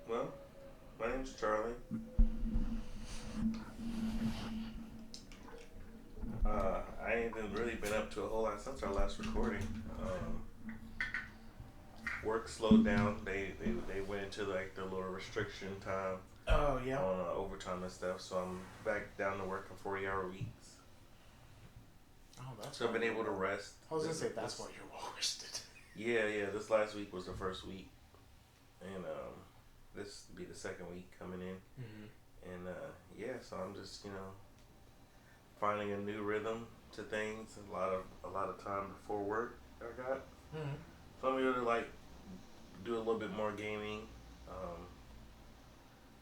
Well, my name's Charlie. I ain't even really been up to a whole lot since our last recording. Work slowed down. They went into like the little restriction time Oh yeah. on overtime and stuff. So I'm back down to working 40-hour weeks. Oh, that's. So I've been able to rest. I was gonna say that's why you're well rested. Yeah. This last week was the first week, and this will be the second week coming in. And yeah, so I'm just finding a new rhythm to things. A lot of time before work I got. So I'm able to like do a little bit more gaming, a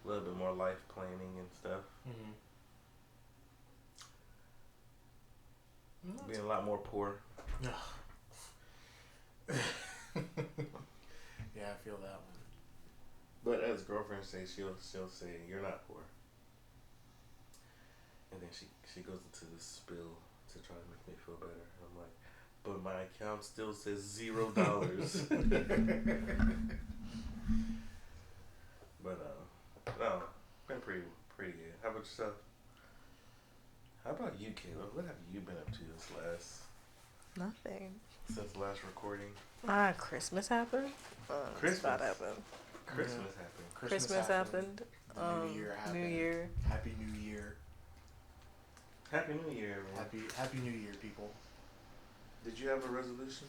little bit more life planning and stuff. Being a lot more poor. Yeah, I feel that one. But as girlfriend says, she'll say you're not poor, and then she goes into this spill to try to make me feel better. And I'm like, but my account still says $0. But no, been pretty good. How about yourself? How about you, Caleb? What have you been up to Nothing. since the last recording? Christmas happened. Christmas? That happened. Christmas happened. Christmas happened. New Year happened. New Year. Happy New Year. Happy New Year, man. Happy New Year, people. Did you have a resolution?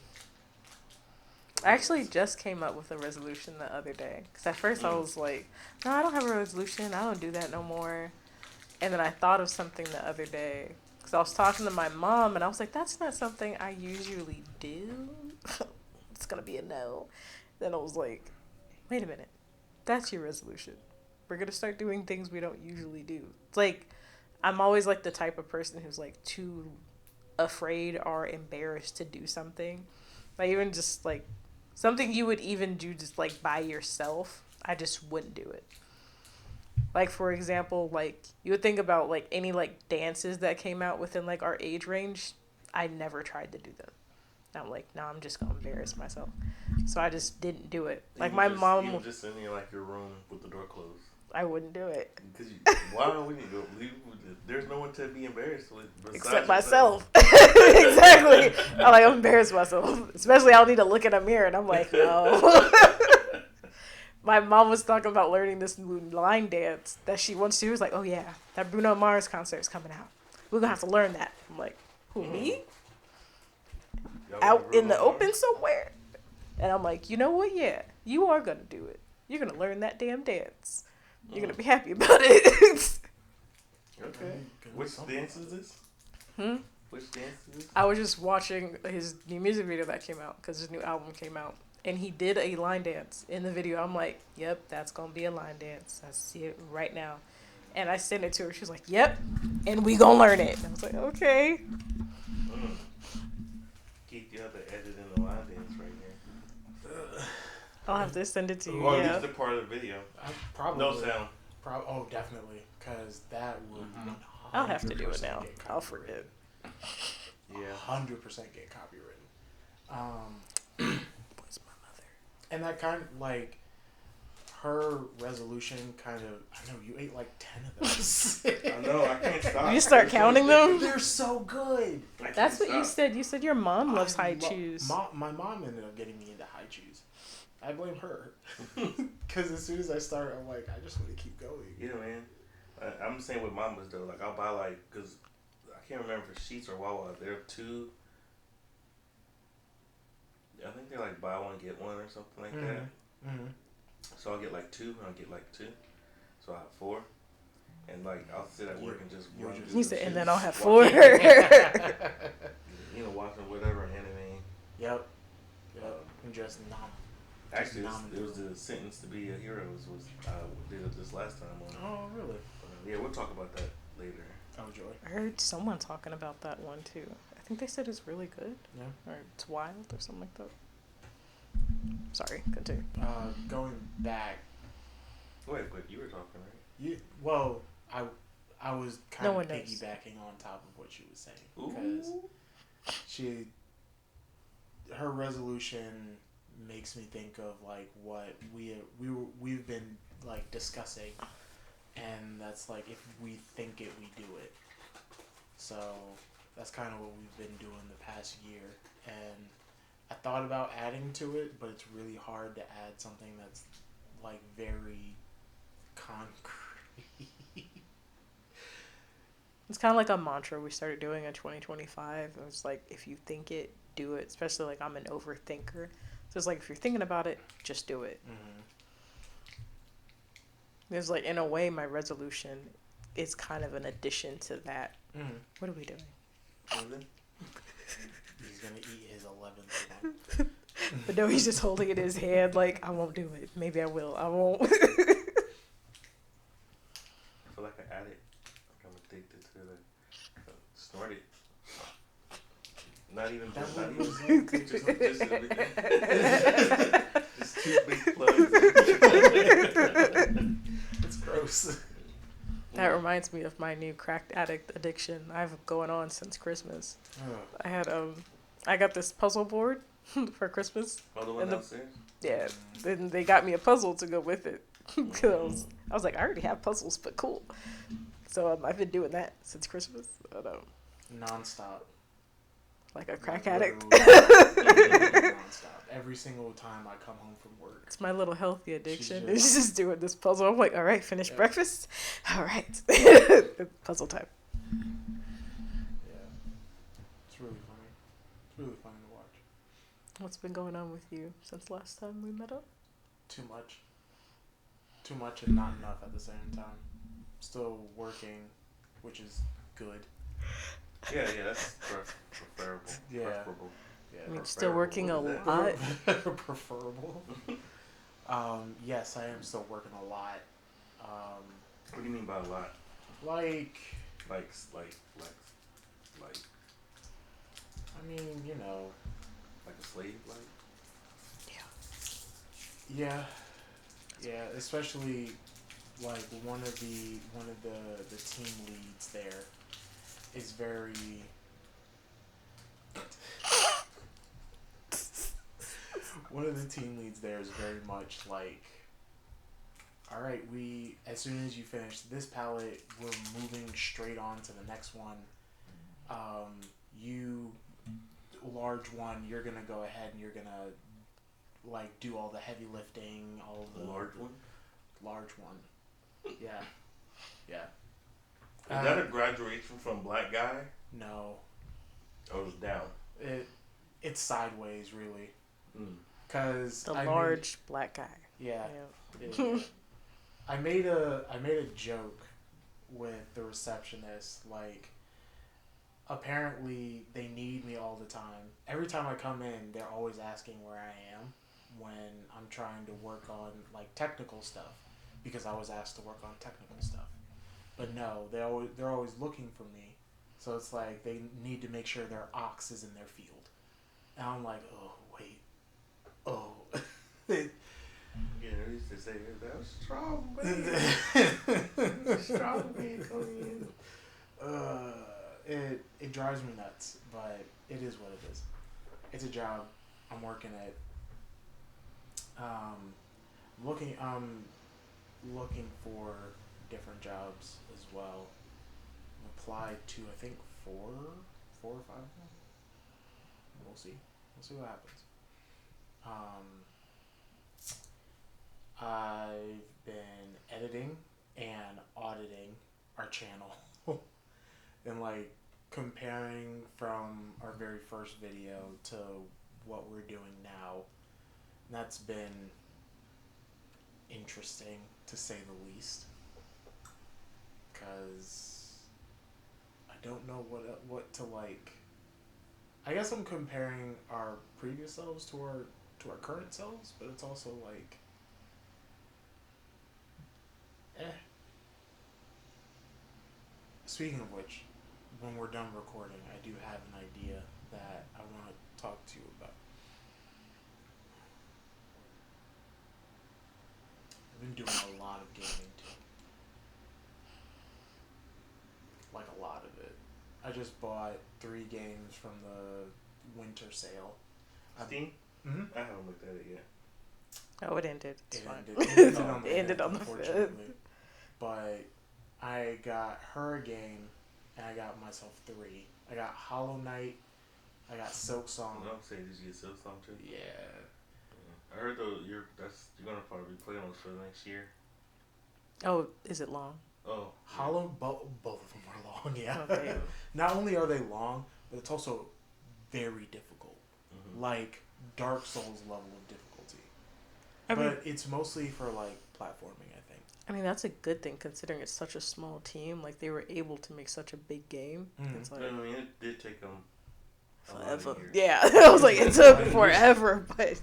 I actually just came up with a resolution the other day. Because at first I was like, no, I don't have a resolution. I don't do that no more. And then I thought of something the other day. Because I was talking to my mom and I was like, that's not something I usually do. It's going to be a no. Then I was like, wait a minute. That's your resolution. We're going to start doing things we don't usually do. It's like, I'm always like the type of person who's like too afraid or embarrassed to do something. Like even just like something you would even do just like by yourself, I just wouldn't do it. Like for example, like you would think about like any like dances that came out within like our age range. I never tried to do them. I'm like, no, I'm just gonna embarrass myself. So I just didn't do it. Like my mom. You were just in like your room with the door closed. I wouldn't do it. Because why would you go? There's no one to be embarrassed with except myself. Exactly. I'm embarrassed myself. Especially I'll need to look in a mirror and I'm like, no. My mom was talking about learning this new line dance that she wants to. She was like, oh yeah, that Bruno Mars concert is coming out. We're gonna have to learn that. I'm like, who, me? Out in the open somewhere? And I'm like, you know what? Yeah, you are gonna do it. You're gonna learn that damn dance. You're gonna be happy about it. Okay. Which dance is this? Which dance is this? I was just watching his new music video that came out because his new album came out. And he did a line dance in the video. I'm like, yep, that's going to be a line dance. I see it right now. And I sent it to her. She was like, yep, and we going to learn it. And I was like, okay. Keith, you have to edit in the line dance right here. I'll have to send it to you. Well, at least the part of the video. Probably. No sound. Oh, definitely. Because that would I'll have to do it now. I'll forget. Yeah. 100% get copywritten. Where's my mother? And that kind of, like, her resolution kind of, I know, you ate like 10 of those. I know, I can't stop. You start counting them? They're so good. That's what you said. You said your mom loves high chews. My mom ended up getting me into high chews. I blame her. Because as soon as I start, I'm like, I just want to keep going. Yeah, man. I'm the same with Mamas, though. Like, I'll buy, like, because I can't remember if it's Sheets or Wawa. They're two. I think they're like buy one, get one or something like that. Mm-hmm. So I'll get like two, and I'll get like two. So I'll have four. And like, I'll sit at work and just run. He said, and then I'll have four. Watching whatever anime. Yep. And just Actually, it was the Sentence to Be a Hero was did it this last time on. Oh, really? Yeah, we'll talk about that later. Oh, joy. I heard someone talking about that one too. I think they said it's really good. Yeah. Or it's wild or something like that. Sorry, continue. Going back. Wait, but you were talking, right? I was kind of piggybacking on top of what she was saying. Because her resolution makes me think of like what we've been like discussing, and that's like if we think it, we do it. So that's kind of what we've been doing the past year, and I thought about adding to it, but it's really hard to add something that's like very concrete. It's kind of like a mantra we started doing in 2025. It was like, if you think it, do it. Especially like I'm an overthinker. So it's like, if you're thinking about it, just do it. Mm-hmm. There's like, in a way, my resolution is kind of an addition to that. Mm-hmm. What are we doing? He's going to eat his 11th one. But no, he's just holding it in his hand like, I won't do it. Maybe I will. I won't. I feel like an addict. Like I'm addicted to the snort it. Not even just two big plugs. It's gross. That reminds me of my new crack addict addiction I've going on since Christmas. I got this puzzle board for Christmas. Oh, the one downstairs? Yeah, then they got me a puzzle to go with it. Cause I was like, I already have puzzles, but cool. So I've been doing that since Christmas. Non-stop. Like a crack addict. Non-stop. Every single time I come home from work. It's my little healthy addiction. It's just doing this puzzle. I'm like, all right, finish breakfast. All right. Puzzle time. Yeah. It's really funny. It's really funny to watch. What's been going on with you since last time we met up? Too much. Too much and not enough at the same time. Still working, which is good. Yeah, that's preferable. Yeah. Preferable. Yeah. I mean, still working a lot. Preferable. Yes, I am still working a lot. What do you mean by a lot? Like. I mean, you know. Like a slave, like. Yeah. Yeah, especially like one of the team leads there is very. One of the team leads there is very much like, all right, as soon as you finish this palette, we're moving straight on to the next one. You, large one, you're gonna go ahead and you're gonna like do all the heavy lifting, all the large one. Large one. Yeah. Yeah. Is that a graduation from black guy? No. Oh, it was down. It's sideways, really. Mm. Cause the large black guy. Yeah. I made a joke with the receptionist. Like, apparently they need me all the time. Every time I come in, they're always asking where I am when I'm trying to work on like technical stuff, because I was asked to work on technical stuff. But no, they're always looking for me. So it's like they need to make sure their ox is in their field. And I'm like, oh, wait. Oh. Yeah, they used to say that was strong, man. Strong man coming in. It drives me nuts, but it is what it is. It's a job. I'm working it. Looking for different jobs as well. Applied to I think four or five. We'll see. We'll see what happens. I've been editing and auditing our channel and like comparing from our very first video to what we're doing now. And that's been interesting to say the least, because I don't know what to like. I guess I'm comparing our previous selves to our current selves, but it's also like, Speaking of which, when we're done recording, I do have an idea that I want to talk to you about. I've been doing a lot of gaming too. Like a lot of it. I just bought 3 games from the winter sale. Steam? Mm-hmm. I haven't looked at it yet. Oh, it ended. It's It fine. ended on the It ended fifth, on the 5th. unfortunately. But I got her a game, and I got myself 3. I got Hollow Knight. I got Silk Song. No, say did you get Silk Song too? Yeah. I heard though you're gonna probably be playing those for the next year. Oh, is it long? Oh, Hollow, both of them are long. Yeah. Okay. Not only are they long, but it's also very difficult. Mm-hmm. Like Dark Souls level of difficulty. I mean, But it's mostly for like platforming, I think. I mean, that's a good thing considering it's such a small team. Like, they were able to make such a big game. Mm. It's like I mean, it did take them forever. Yeah, I was like, it took Like, forever, but.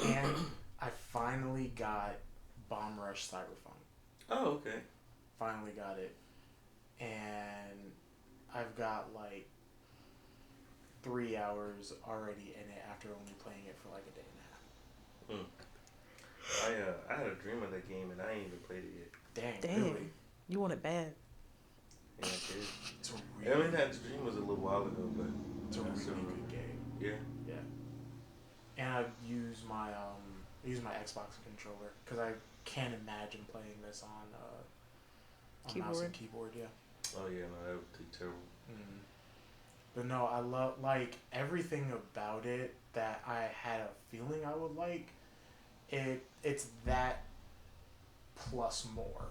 And I finally got Bomb Rush Cyberpunk. Oh, okay. Finally got it. And I've got like 3 hours already in it after only playing it for like a day and a half. I had a dream of that game and I ain't even played it yet. Dang. Really? You want it bad. Yeah, I did. It's a I mean, that dream was a little while ago, but it's a really good game. Yeah. Yeah. And I use my Xbox controller because I can't imagine playing this on mouse and keyboard. Yeah. Oh yeah, no, that would be terrible. Mm. But no, I love like everything about it that I had a feeling I would like. It's that plus more.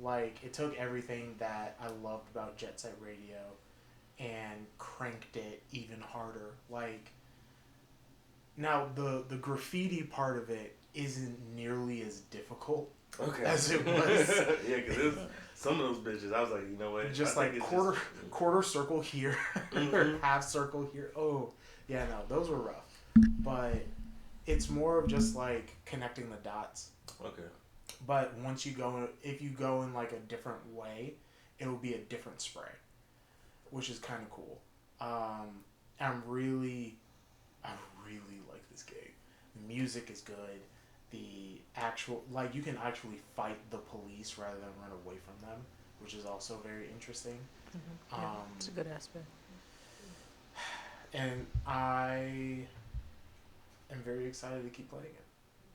Like it took everything that I loved about Jet Set Radio and cranked it even harder. Like now the graffiti part of it isn't nearly as difficult as it was. Yeah, because it was some of those bitches. I was like, you know what? Just like quarter circle here, half circle here. Oh, yeah, no, those were rough. But it's more of just like connecting the dots. Okay. But if you go in like a different way, it will be a different spray, which is kind of cool. I really like this game. The music is good. The actual, like, you can actually fight the police rather than run away from them, which is also very interesting. Mm-hmm. Yeah, it's a good aspect. And I am very excited to keep playing it.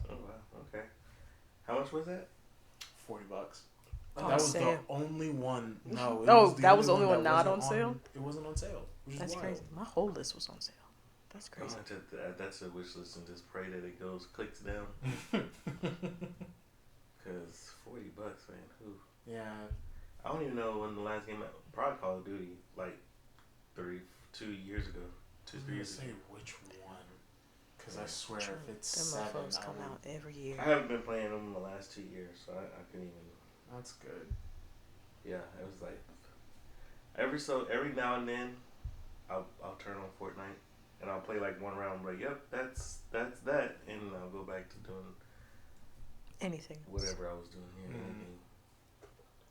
Oh wow. Okay. How much was that? $40. Oh, that was sale. the only one. No. That was the only one not on sale? It wasn't on sale. Which That's is crazy. My whole list was on sale. That's crazy. I'm gonna that's a wish list and just pray that it clicks down. Cause $40, man. Who? Yeah. I don't even know when the last game. Probably Call of Duty, like 2 years ago. 2-3 years ago. Say which one? Because I swear True. if it's Them 7, motherfuckers come out every year. I haven't been playing them in the last 2 years, so I couldn't even. That's good. Yeah, it was like every now and then, I'll turn on Fortnite and I'll play like one round. I'm like, yep, that's that, and I'll go back to doing anything. Whatever I was doing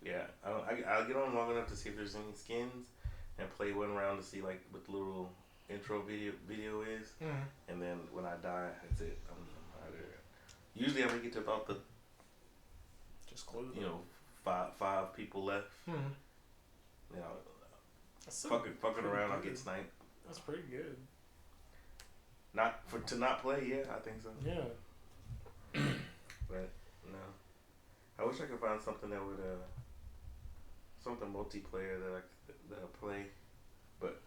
here. Yeah, I'll get on long enough to see if there's any skins, and play one round to see like what the little intro video is, and then when I die, that's it. I'm out of there. Usually I make it to about the just close. Five people left. You know, fucking around, I'll get sniped. That's pretty good. To not play, yeah, I think so. Yeah. But no, I wish I could find something that would something multiplayer that I play. But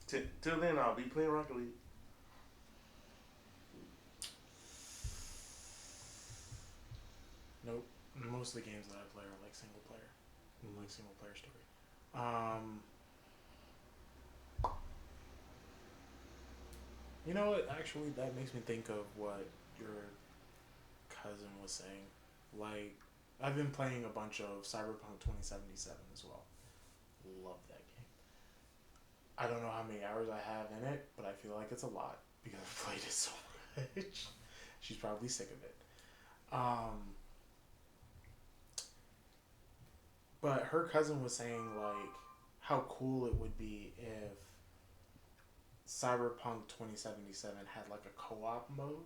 till then, I'll be playing Rocket League. Nope. Most of the games that I play are like single player story. You know what? Actually, that makes me think of what your cousin was saying. Like, I've been playing a bunch of Cyberpunk 2077 as well. Love that game. I don't know how many hours I have in it, but I feel like it's a lot because I've played it so much. She's probably sick of it. But her cousin was saying, like, how cool it would be if Cyberpunk 2077 had, like, a co-op mode.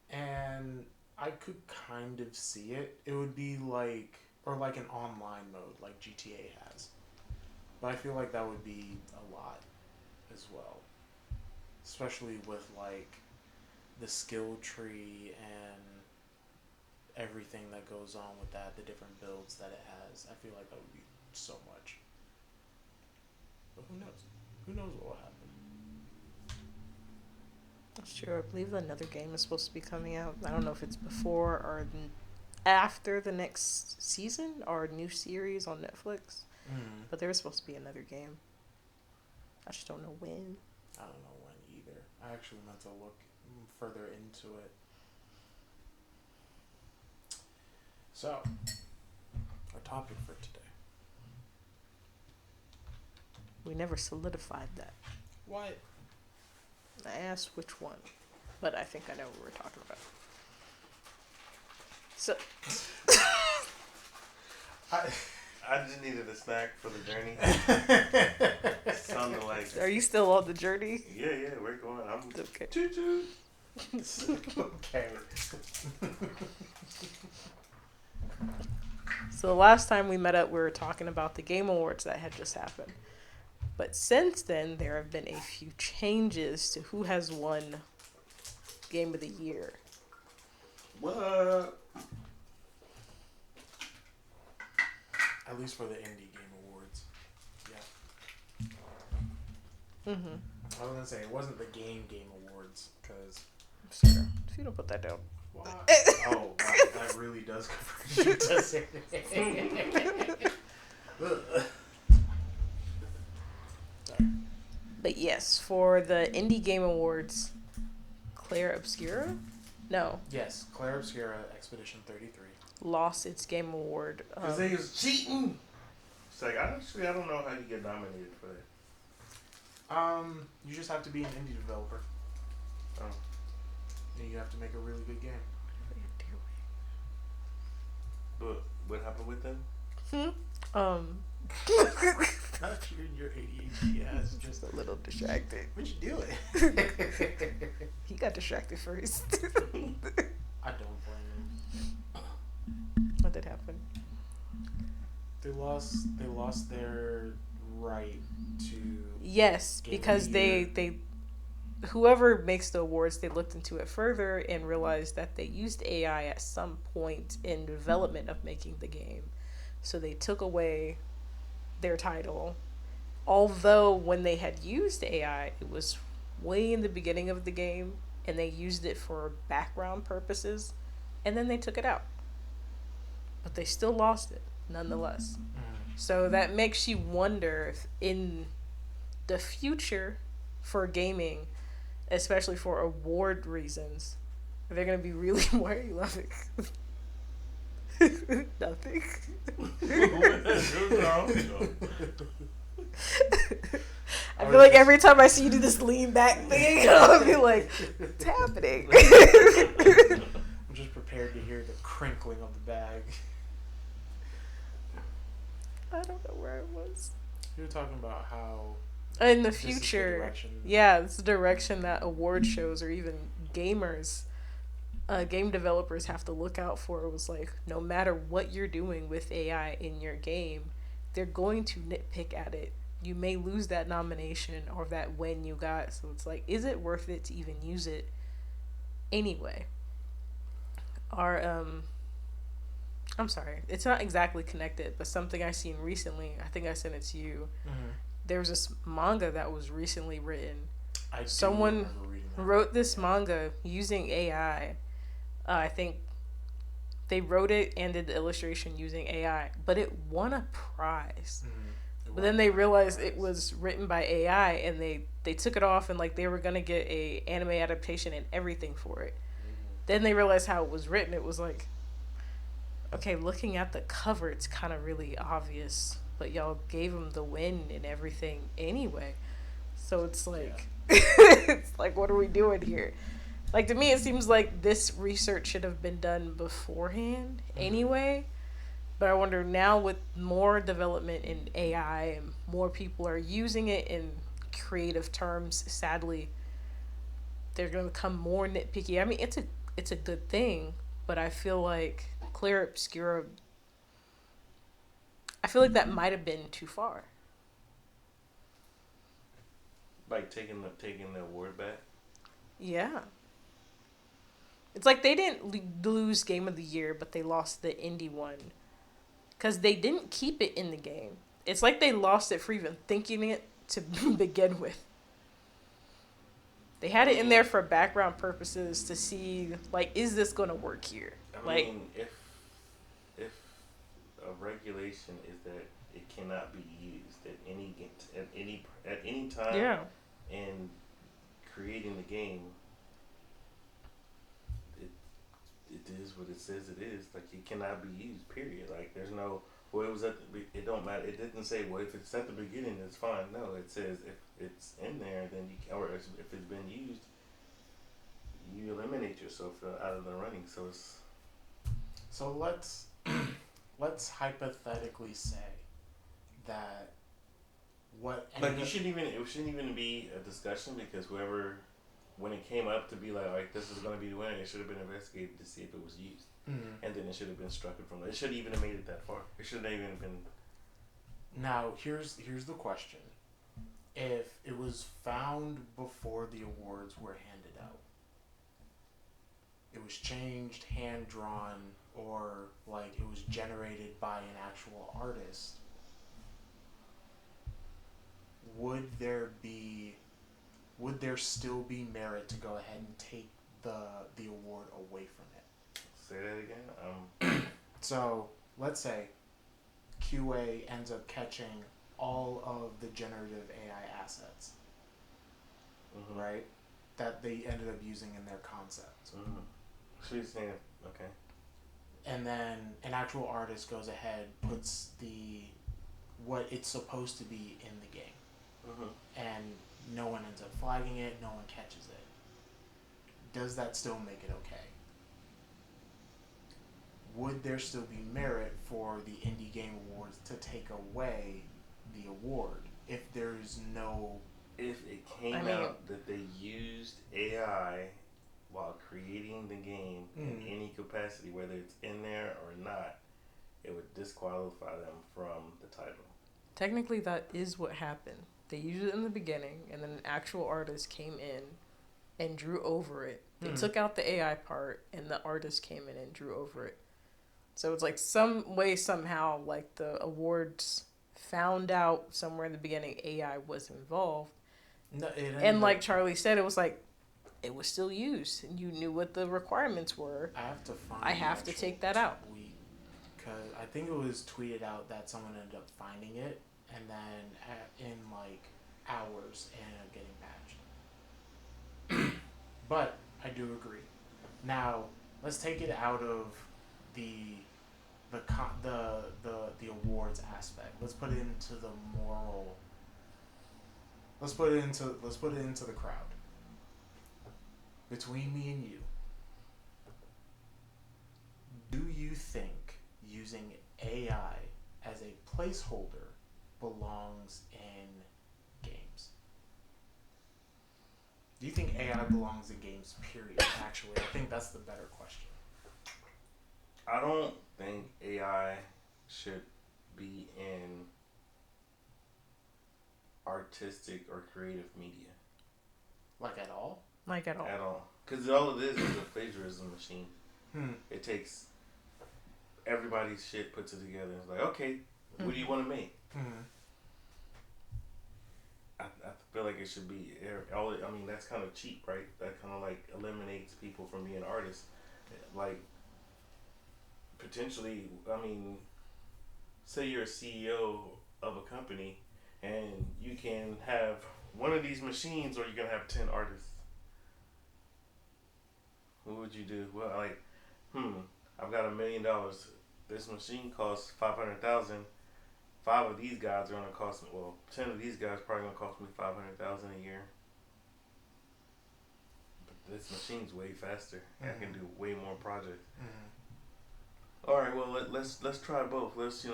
And I could kind of see it. It would be, like, or, like, an online mode, like GTA has. But I feel like that would be a lot as well. especially with like the skill tree and everything that goes on with that, the different builds that it has. I feel like that would be so much. But who knows? Who knows what will happen? That's true. I believe another game is supposed to be coming out. I don't know if it's before or after the next season or new series on Netflix. Mm. But there's supposed to be another game. I just don't know when. I don't know when either. I actually meant to look further into it. So, our topic for today. We never solidified that. What? I asked which one, but I think I know what we're talking about. So, I just needed a snack for the journey. Something like. are you still on the journey? Yeah, we're going. I'm Okay. toot toot. Okay. So the last time we met up, we were talking about the Game Awards that had just happened. But since then, there have been a few changes to who has won Game of the Year. What? At least for the Indie Game Awards. Yeah. Mm-hmm. I was gonna say it wasn't the Game Awards because. Sure. If you don't put that down. Oh wow, that really does cover it. Does it? But yes, for the Indie Game Awards, Claire Obscura? No. Yes, Claire Obscura, Expedition 33. Lost its Game Award. Because they was cheating. It's like, I don't know how you get nominated for that. You just have to be an indie developer. Oh. And you have to make a really good game. But what happened with them? Not you and your ADHD ass. Just a little distracted. What you doing? He got distracted first. I don't blame him. What did happen? They lost their right to. Yes, Game because of the Year. they whoever makes the awards, they looked into it further and realized that they used AI at some point in development of making the game. So they took away their title. Although when they had used AI, it was way in the beginning of the game and they used it for background purposes and then they took it out. But they still lost it nonetheless. So that makes you wonder if in the future for gaming, especially for award reasons, they're going to be really... Why are you laughing? Nothing. I feel like every time I see you do this lean back thing, I'll be like, what's happening? I'm just prepared to hear the crinkling of the bag. I don't know where I was. You were talking about how In the this is the future, direction. yeah, it's the direction that award shows or even gamers, game developers have to look out for. It was like, no matter what you're doing with AI in your game, they're going to nitpick at it. You may lose that nomination or that win you got. So it's like, is it worth it to even use it anyway? I'm sorry, it's not exactly connected, but something I seen recently, I think I sent it to you. Mm-hmm. There was this manga that was recently written. I Someone remember reading that. wrote this manga using AI. I think they wrote it and did the illustration using AI, but it won a prize. Mm-hmm. But then they realized it was written by AI, and they took it off, and like they were gonna get a anime adaptation and everything for it. Mm-hmm. Then they realized how it was written. It was like, okay, looking at the cover, it's kind of really obvious, but y'all gave him the win and everything anyway. So it's like, it's like, what are we doing here? Like, to me, it seems like this research should have been done beforehand anyway. But I wonder now with more development in AI and more people are using it in creative terms, sadly, they're going to become more nitpicky. I mean, it's a good thing, but I feel like Claire Obscura, I feel like that might have been too far. Like taking the award back. Yeah. It's like they didn't lose Game of the Year, but they lost the indie one. Because they didn't keep it in the game. It's like they lost it for even thinking it to begin with. They had it in there for background purposes to see, like, is this going to work here? I Like, mean, if a regulation is that it cannot be used at any time yeah. in creating the game, it is what it says it is. Like, it cannot be used. Period. Like, there's no. Well, it was at the. It don't matter. It didn't say, well, if it's at the beginning, it's fine. No, it says if it's in there, then you can, or if it's been used, you eliminate yourself out of the running. So it's. So let's hypothetically say that what Like, it shouldn't even be a discussion, because whoever, when it came up to be like this is going to be the winner, it should have been investigated to see if it was used. Mm-hmm. And then it should have been struck from there. It shouldn't even have made it that far. It shouldn't have even been. Now here's the question: if it was found before the awards were handed out, it was changed, hand drawn, or like it was generated by an actual artist, would there still be merit to go ahead and take the award away from it? Say that again. So let's say QA ends up catching all of the generative AI assets, Mm-hmm. right? That they ended up using in their concept. Mm-hmm. So you're saying, okay. And then an actual artist goes ahead, puts what it's supposed to be in the game. Mm-hmm. And no one ends up flagging it, no one catches it. Does that still make it okay? Would there still be merit for the Indie Game Awards to take away the award if there's no... If it came out that they used AI while creating the game in any capacity, whether it's in there or not, it would disqualify them from the title. Technically, that is what happened. They used it in the beginning, and then an actual artist came in and drew over it. They took out the AI part, and the artist came in and drew over it. So it's like some way, somehow, like the awards found out somewhere in the beginning AI was involved. No, and like Charlie said, it was like, it was still used, and you knew what the requirements were. I have to take that out. Because I think it was tweeted out that someone ended up finding it, and then in like hours it ended up getting patched. But I do agree. Now let's take it out of the awards aspect. Let's put it into the moral. Let's put it into the crowd. Between me and you, do you think using AI as a placeholder belongs in games? Do you think AI belongs in games, period? Actually, I think that's the better question. I don't think AI should be in artistic or creative media. Like at all? Like at all. At all. Because all it is a plagiarism machine. It takes everybody's shit, puts it together, and it's like, okay, what do you want to make? I feel like it should be I mean, that's kind of cheap, right? That kind of like eliminates people from being artists. Like, potentially, I mean, say you're a CEO of a company and you can have one of these machines, or you can have 10 artists. What would you do? Well, like, I've got $1 million. This machine costs $500,000. 5 of these guys are gonna cost me. Well, 10 of these guys probably gonna cost me $500,000 a year. But this machine's way faster. I can do way more projects. All right. Well, let's try both. Let's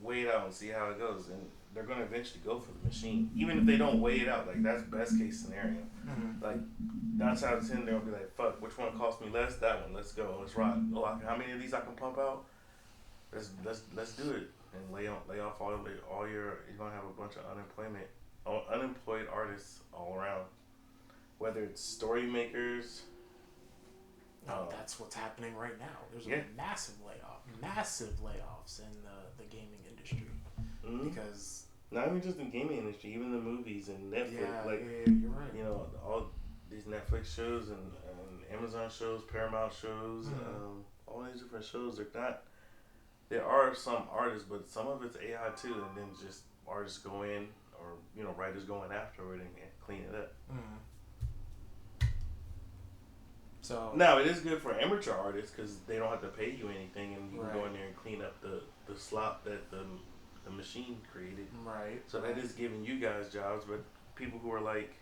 weigh it out and see how it goes. And they're gonna eventually go for the machine, even if they don't weigh it out. Like, that's best case scenario. Like, 9 out of 10, they'll be like, "Fuck, which one cost me less? That one. Let's go. Let's rock. Oh, how many of these I can pump out? Let's do it." And lay off all your. You're gonna have a bunch of unemployment unemployed artists all around. Whether it's story makers. No, that's what's happening right now. There's Yeah. massive layoffs in the gaming industry because not even just in the gaming industry, even the movies and Netflix. You're right. You know, all these Netflix shows and Amazon shows, Paramount shows, all these different shows. They're not. There are some artists, but some of it's AI too, and then just artists go in or writers going afterward and clean it up. So now it is good for amateur artists because they don't have to pay you anything, and you can go in there and clean up the slop that the machine created. Right. So that is giving you guys jobs, but people who are like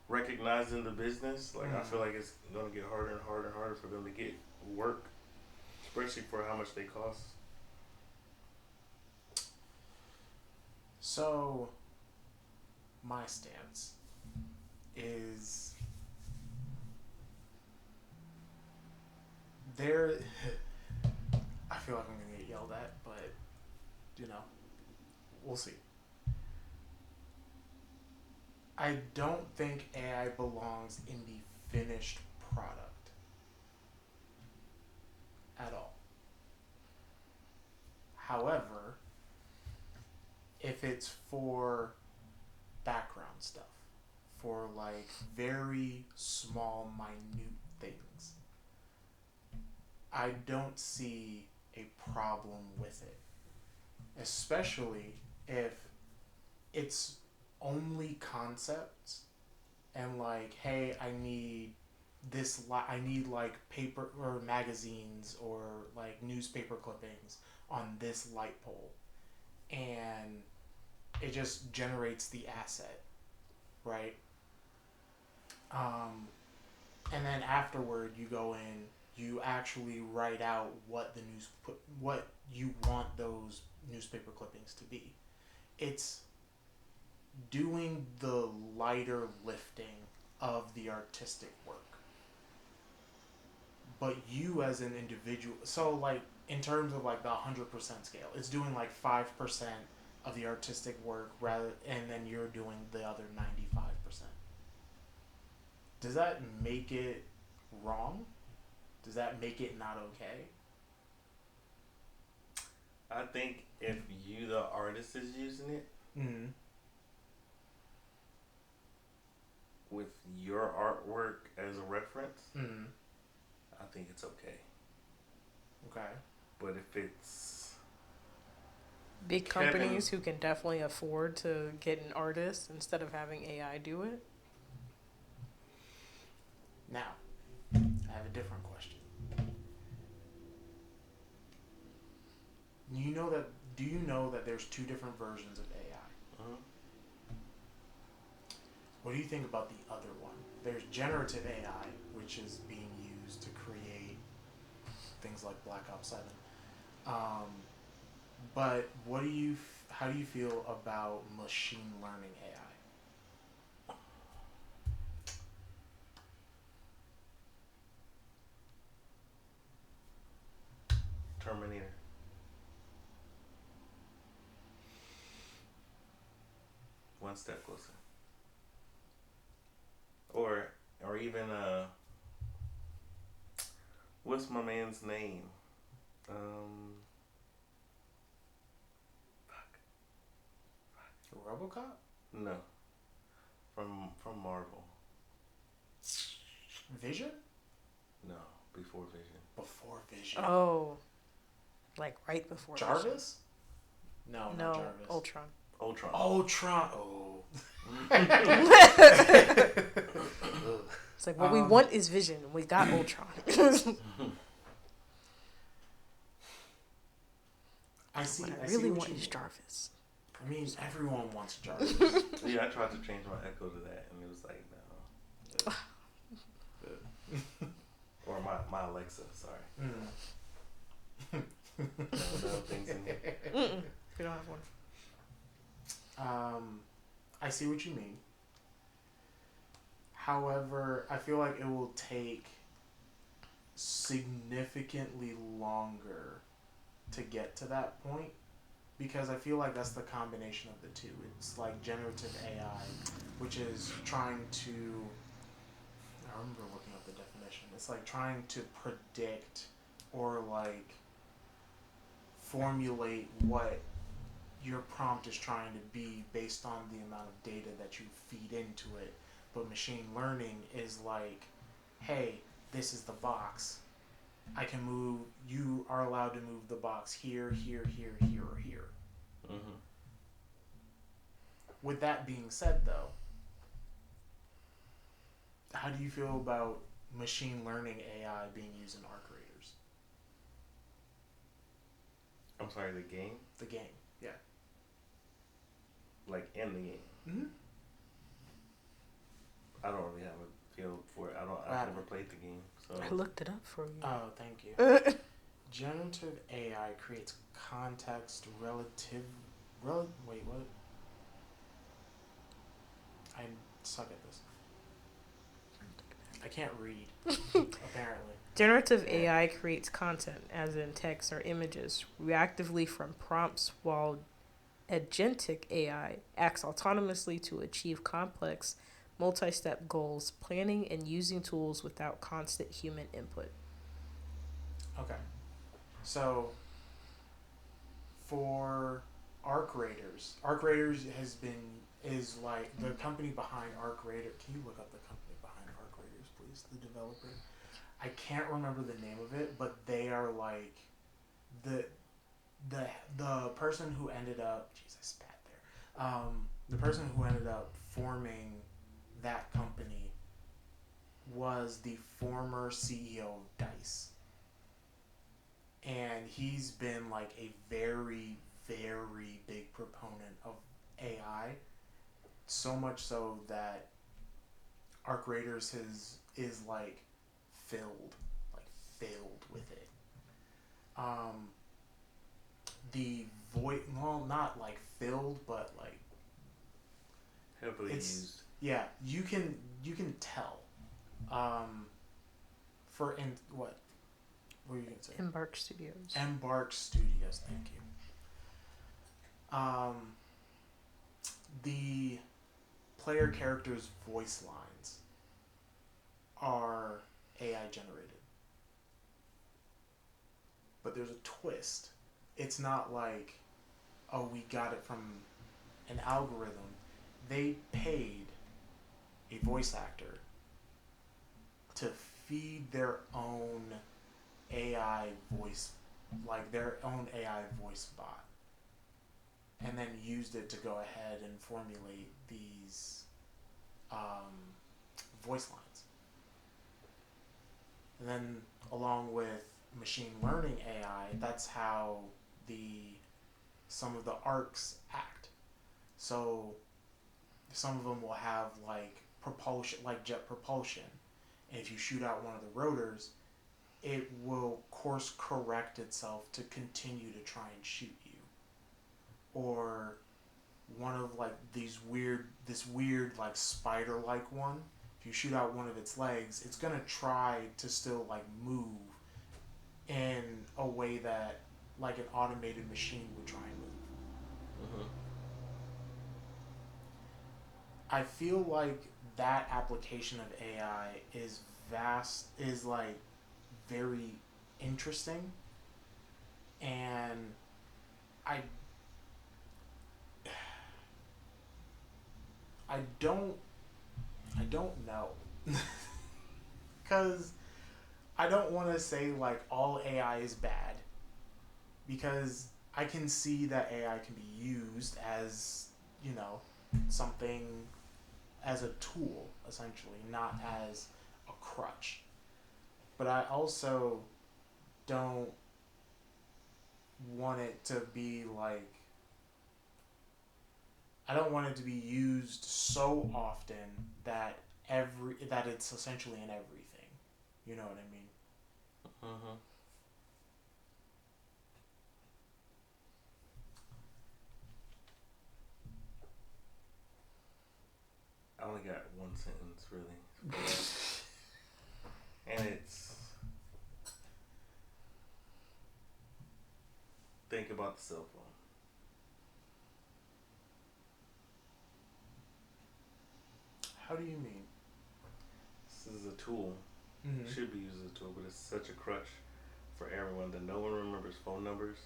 recognizing the business, like I feel like it's gonna get harder and harder and harder for them to get work, especially for how much they cost. So my stance is there. I feel like I'm gonna get yelled at, but we'll see. I don't think AI belongs in the finished product at all. However, if it's for background stuff, for like very small, minute things, I don't see a problem with it. Especially if it's only concepts and like, hey, I need I need like paper or magazines or like newspaper clippings on this light pole, and it just generates the asset, right? And then afterward, you go in, you actually write out what what you want those newspaper clippings to be. It's doing the lighter lifting of the artistic work. But you as an individual, so like in terms of like the 100% scale, it's doing like 5% of the artistic work and then you're doing the other 95%. Does that make it wrong? Does that make it not okay? I think if you, the artist, is using it with your artwork as a reference, I think it's okay. Okay. But if it's big companies who can definitely afford to get an artist instead of having AI do it. Now, I have a different question. Do you know that there's two different versions of AI? What do you think about the other one? There's generative AI, which is being used to create things like Black Ops 7. But how do you feel about machine learning AI? Terminator. One step closer. Or even what's my man's name? RoboCop? No. From Marvel. Vision? No, before Vision. Before Vision. Oh, like right before Jarvis? Vision. No, not Jarvis. Ultron. Ultron. Oh. It's like what we want is Vision. We got Ultron. I see. What I really see want is Jarvis. I mean, everyone wants Jarvis. Yeah, I tried to change my echo to that, and it was like, no. Or my Alexa, sorry. No things in here. We don't have one. I see what you mean. However, I feel like it will take significantly longer to get to that point because I feel like that's the combination of the two. It's like generative AI, which is trying to. I remember looking up the definition. It's like trying to predict or like formulate what your prompt is trying to be based on the amount of data that you feed into it. But machine learning is like, hey, this is the box. I can move. You are allowed to move the box here, here, here, here, or here. Mm-hmm. With that being said, though, how do you feel about machine learning AI being used in Arc Raiders? I'm sorry, the game? The game, yeah. Like in the game? Mm-hmm. I don't really have a feel for it. I've never played the game, so. I looked it up for you. Oh, thank you. Generative AI creates context relative. Wait, what? I suck at this. I can't read, apparently. Generative AI creates content, as in text or images, reactively from prompts, while agentic AI acts autonomously to achieve complex, multi-step goals, planning and using tools without constant human input. Okay. So, for Arc Raiders is like the company behind Arc Raider. Can you look up the company behind Arc Raiders, please? The developer. I can't remember the name of it, but they are like the person who ended up. Jeez, I spat there. The person who ended up forming that company was the former CEO of DICE. And he's been like a very, very big proponent of AI. So much so that Arc Raiders is like filled with it. The voice, well, not like filled, but like Heavily used. Yeah, you can tell. For in what? What are you gonna say? Embark Studios. Embark Studios. Thank you. The player characters' voice lines are AI generated, but there's a twist. It's not like, oh, we got it from an algorithm. They paid a voice actor to feed their own AI voice, like their own AI voice bot, and then used it to go ahead and formulate these voice lines. And then along with machine learning AI, that's how some of the arcs act. So some of them will have like propulsion, like jet propulsion. And if you shoot out one of the rotors, it will course correct itself to continue to try and shoot you. Or one of like this weird like spider-like one, if you shoot out one of its legs, it's gonna try to still like move in a way that like an automated machine would try and move. Mm-hmm. I feel like that application of AI is like very interesting, and I don't know. Because I don't want to say like all AI is bad, because I can see that AI can be used as, something, as a tool, essentially, not as a crutch. But I also don't want it to be like, I don't want it to be used so often that it's essentially in everything. You know what I mean? Mm-hmm. I only got one sentence, really. And it's, think about the cell phone. How do you mean? This is a tool. Mm-hmm. Should be used as a tool, but it's such a crutch for everyone that no one remembers phone numbers.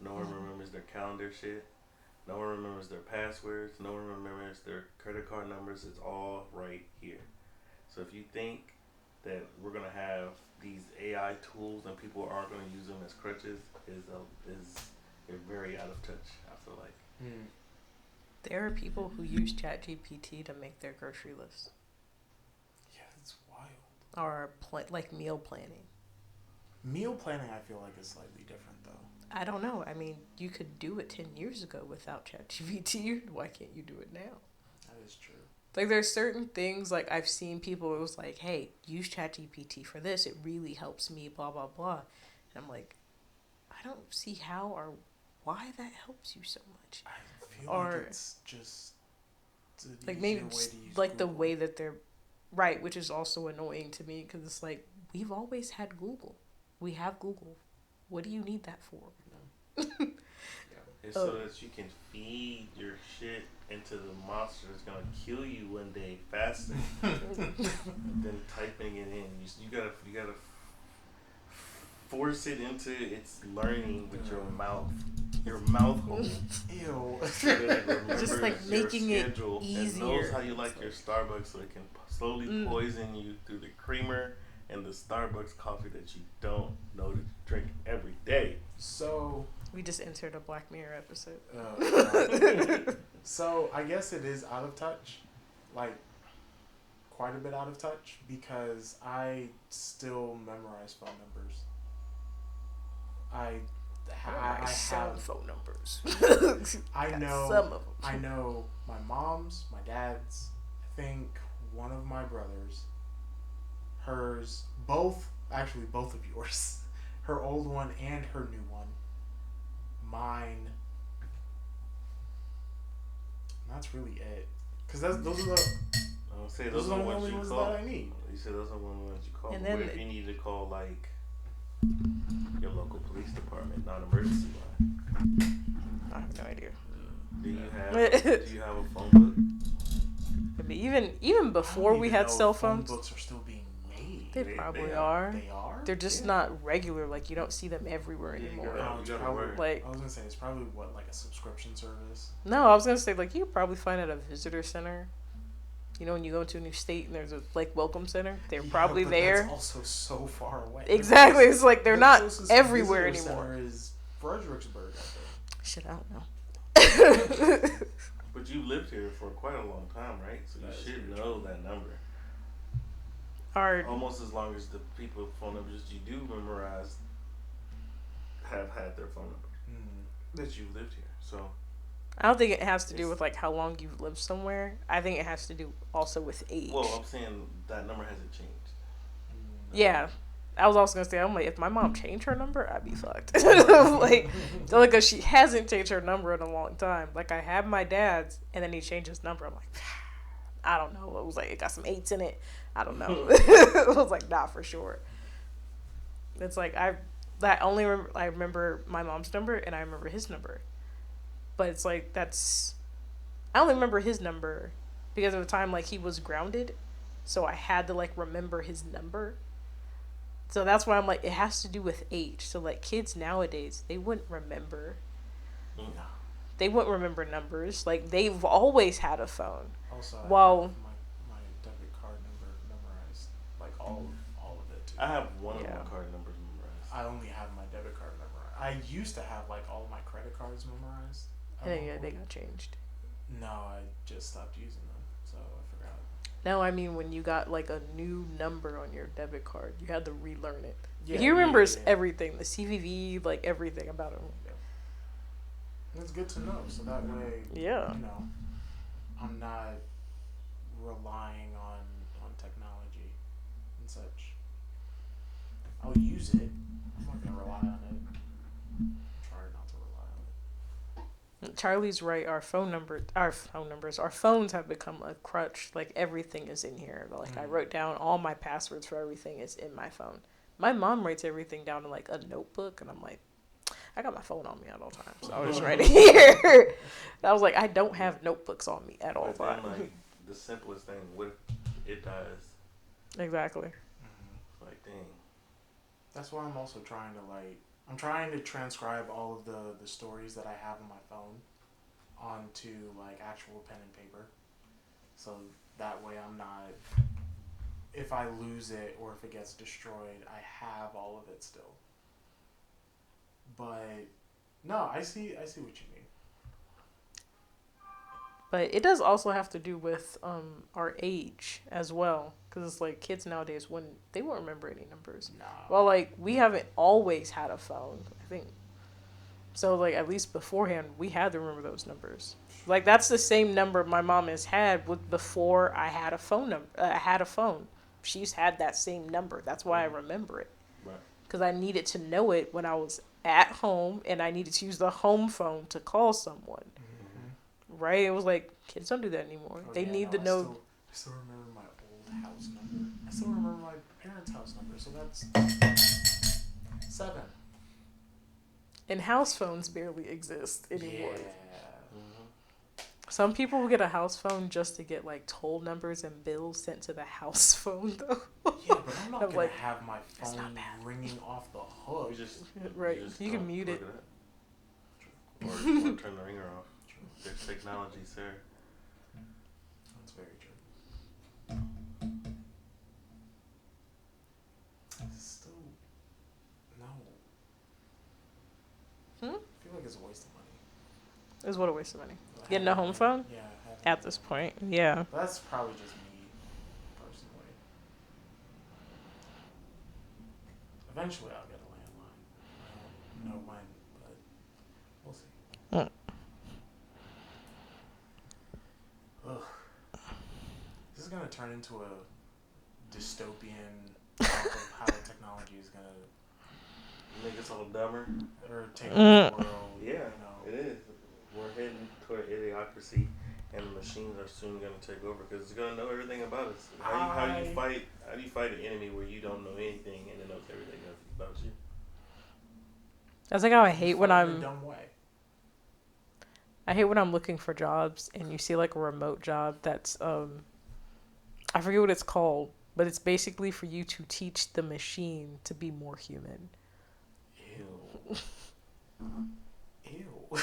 No one remembers their calendar shit. No one remembers their passwords. No one remembers their credit card numbers. It's all right here. So if you think that we're gonna have these AI tools and people aren't gonna use them as crutches, is you're very out of touch. I feel like. Mm. There are people who use ChatGPT to make their grocery list Yeah, it's wild. or like meal planning. Meal planning, I feel like, is slightly different, though. I don't know. I mean, you could do it 10 years ago without ChatGPT. Why can't you do it now? That is true. Like, there's certain things, like, I've seen people, it was like, hey, use ChatGPT for this. It really helps me, blah, blah, blah. And I'm like, I don't see how or why that helps you so much. I feel Or, like it's just like, maybe way just, to use like, Google. the way that they're, right, which is also annoying to me, because it's like, we've always had Google. We have Google. What do you need that for? It's so that you can feed your shit into the monster that's gonna kill you one day faster than typing it in. You gotta force it into its learning with your mouth hole. Ew. So that it remembers Just like making your it schedule easier. and knows how you like your Starbucks, so it can slowly poison you through the creamer and the Starbucks coffee that you don't know to drink every day. So We just entered a Black Mirror episode. so I guess it is out of touch, like quite a bit out of touch, because I still memorize phone numbers. I some have phone numbers. I Got know some of them. I know my mom's, my dad's, I think one of my brothers, hers, both of yours, her old one and her new one, mine. And that's really it. Cause those are the I would say those those are are the the ones only you ones call. that I need. You said those are the ones you call. And But then what if you need to call like your local police department, non-emergency line? I have no idea. Do you have a phone book? I mean, even before we had cell phones, phone books are still being made. they probably are. They are. They're just not regular. Like, you don't see them everywhere anymore. You gotta work. Like, I was gonna say it's probably like a subscription service. no, I was gonna say, like, you could probably find it at a visitor center. You know, when you go to a new state and there's a like welcome center, they're probably but there. That's also so far away. Exactly, it's like they're The not closest everywhere visitor anymore. Center is Fredericksburg, I think. Shit, I don't know. But you lived here for quite a long time, right? So you should know that number. Almost as long as the people phone numbers you do memorize have had their phone number that you lived here. So I don't think it has to do with like how long you've lived somewhere. I think it has to do also with age. well, I'm saying that number hasn't changed. Yeah. I was also gonna say, I'm like, if my mom changed her number, I'd be fucked. like, because she hasn't changed her number in a long time. Like, I have my dad's, and then he changed his number. I'm like, I don't know. It was like, it got some 8s in it. I don't know. I was like, nah, for sure. It's like, I remember my mom's number, and I remember his number. But it's like, I only remember his number because of the time, like, he was grounded. So I had to, like, remember his number. So that's why I'm like, it has to do with age. So, like, kids nowadays, they wouldn't remember. They wouldn't remember numbers. Like, they've always had a phone. Also, I Well, have my debit card number memorized. Like, all of it, too. I have one of my card numbers memorized. I only have my debit card memorized. I used to have, like, all my credit cards memorized. Yeah, they got changed. No, I just stopped using them, so I forgot. No, I mean, when you got, like, a new number on your debit card, you had to relearn it. Yeah, He remembers everything. The CVV, like, everything about him. Yeah. It's good to know, so that way, Yeah. you know, I'm not relying on technology and such. I'll use it. I'm not going to rely on it. Try not to rely on it. Charlie's right. Our phones have become a crutch. Like, everything is in here. Like, I wrote down all my passwords for everything is in my phone. My mom writes everything down in, like, a notebook, and I'm like, I got my phone on me at all times. So I was just right here. I was like, I don't have notebooks on me at all times. Like, the simplest thing. What if it dies? Exactly. Mm-hmm. Like, dang. That's why I'm also trying to I'm trying to transcribe all of the stories that I have on my phone onto like actual pen and paper, so that way I'm not. If I lose it or if it gets destroyed, I have all of it still. But no, I see what you mean. But it does also have to do with our age as well, because it's like kids nowadays they won't remember any numbers. No. Well, like we haven't always had a phone, I think. So like at least beforehand, we had to remember those numbers. Like that's the same number my mom has had with before I had a phone number. I had a phone. She's had that same number. That's why I remember it. Right. Because I needed to know it when I was at home, and I needed to use the home phone to call someone. Mm-hmm. Right? It was like kids don't do that anymore. Oh, they yeah, need no, to know. I still remember my old house number. I still remember my parents' house number. So that's 7. And house phones barely exist anymore. Yeah. Mm-hmm. Some people will get a house phone just to get like toll numbers and bills sent to the house phone, though. Yeah, but I'm not I'm gonna like, have my "That's not phone bad." ring off the hook. Right. You, just You can don't mute plug it. up. Or you want to turn the ringer off. There's technology, sir. That's very true. Still, no. Hmm? I feel like it's a waste of money. It's what a waste of money. Getting a home phone? Yeah. At this point, yeah. That's probably just me, personally. Eventually, I'll get a landline. I don't know when, but we'll see. Ugh. This is gonna turn into a dystopian talk of how technology is gonna Make us all dumber. or take over the world. Yeah, it is. We're heading toward idiocracy, and the machines are soon going to take over because it's going to know everything about us. How do you fight an enemy where you don't know anything and it knows everything about you? That's like how I hate when in a dumb way. I hate when I'm looking for jobs and you see like a remote job that's I forget what it's called, but it's basically for you to teach the machine to be more human. Ew.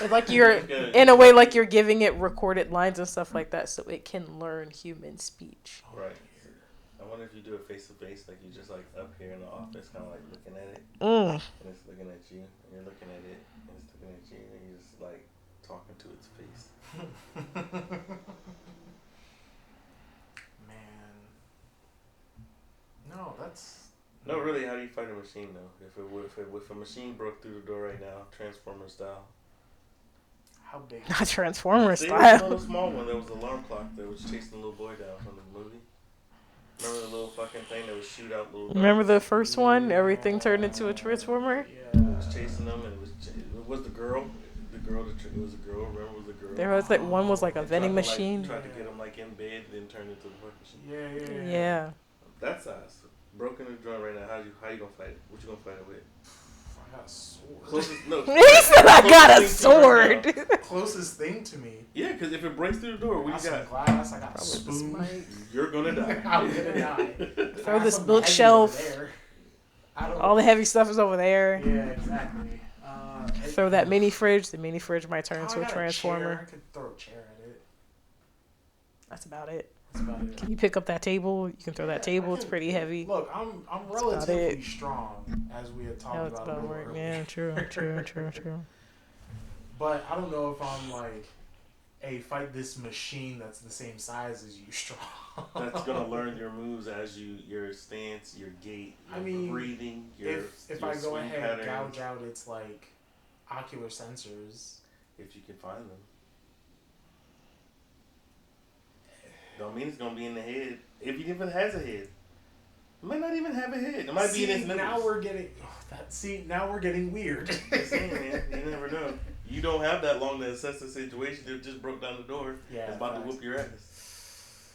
And like you're in a way like you're giving it recorded lines and stuff like that so it can learn human speech. Right. I wonder if you do it face to face, like you just like up here in the office, kind of like looking at it, and it's looking at you, and you're looking at it, and it's looking at you, and you're just like talking to its face. Man. No, that's. No, really, how do you fight a machine though? If a machine broke through the door right now, Transformer style. How big? Not Transformer There was a style. little small one. There was an alarm clock that was chasing the little boy down from the movie. Remember the little fucking thing that would shoot out little. Remember the first one? Everything turned into a Transformer. Yeah. It was chasing them, and it was the girl. It was a girl. Remember, it was a girl. There was like one was like a vending machine. Tried to get him like in bed, then turned into the fucking machine. Yeah. That size. Broken the joint right now. How you gonna fight it? What you gonna fight it with? I got a sword. He said I got a sword. Closest thing to me. Yeah, because if it breaks through the door, what you got? Glass. I got a Probably spoon. You're gonna die. I'm gonna die. Throw this bookshelf. All the heavy stuff is over there. Yeah, exactly. Throw that mini fridge. The mini fridge might turn into a Transformer. I could throw a chair at it. That's about it. That's about it. Can you pick up that table? You can throw that table. It's pretty heavy. Look, I'm relatively strong, as we had talked How it's about about earlier. Yeah, true. But I don't know if I'm like, hey, fight this machine that's the same size as you strong. That's gonna learn your moves as your stance, your gait, your breathing, if your I go swing ahead and patterns, gouge out its like ocular sensors. if you can find them. Don't mean it's gonna be in the head. Even if it has a head, it might not even have a head. It might be in its nipples. Now we're getting now we're getting weird. Just saying, man, you never know. You don't have that long to assess the situation. It just broke down the door. Yeah, it's about to whoop your ass.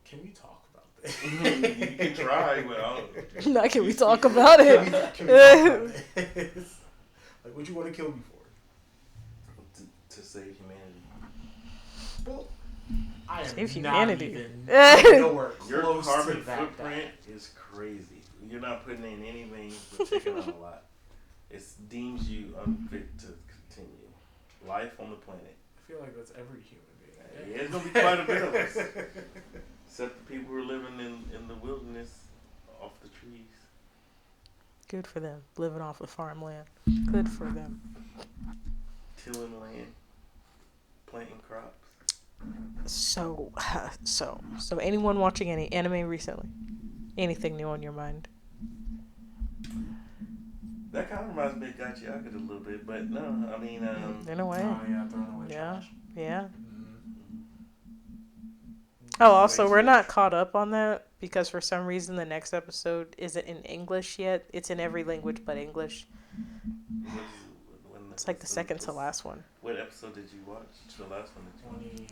Can we talk about this? You can try, but Now can we talk about it? Can we talk about this? Like, what you want to kill me for? To save humanity. Well, I am Save not humanity. even nowhere Your close carbon to that footprint bad. is crazy. You're not putting in anything but taking on a lot. It deems you unfit to continue. Life on the planet. I feel like that's every human being. Yeah, it's gonna be quite a bit of us. Except the people who are living in the wilderness off the trees. Good for them. Living off of farmland. Good for them. Tilling land. Planting crops. So anyone watching any anime recently? Anything new on your mind? That kind of reminds me of Gachiaka a little bit, but no, I mean, In a way. Oh yeah, throwing away Yeah. trash. Yeah. Mm-hmm. Oh, also, we're not caught up on that because for some reason the next episode isn't in English yet. It's in every language but English. It's like the second to last one. What episode did you watch? The last one that you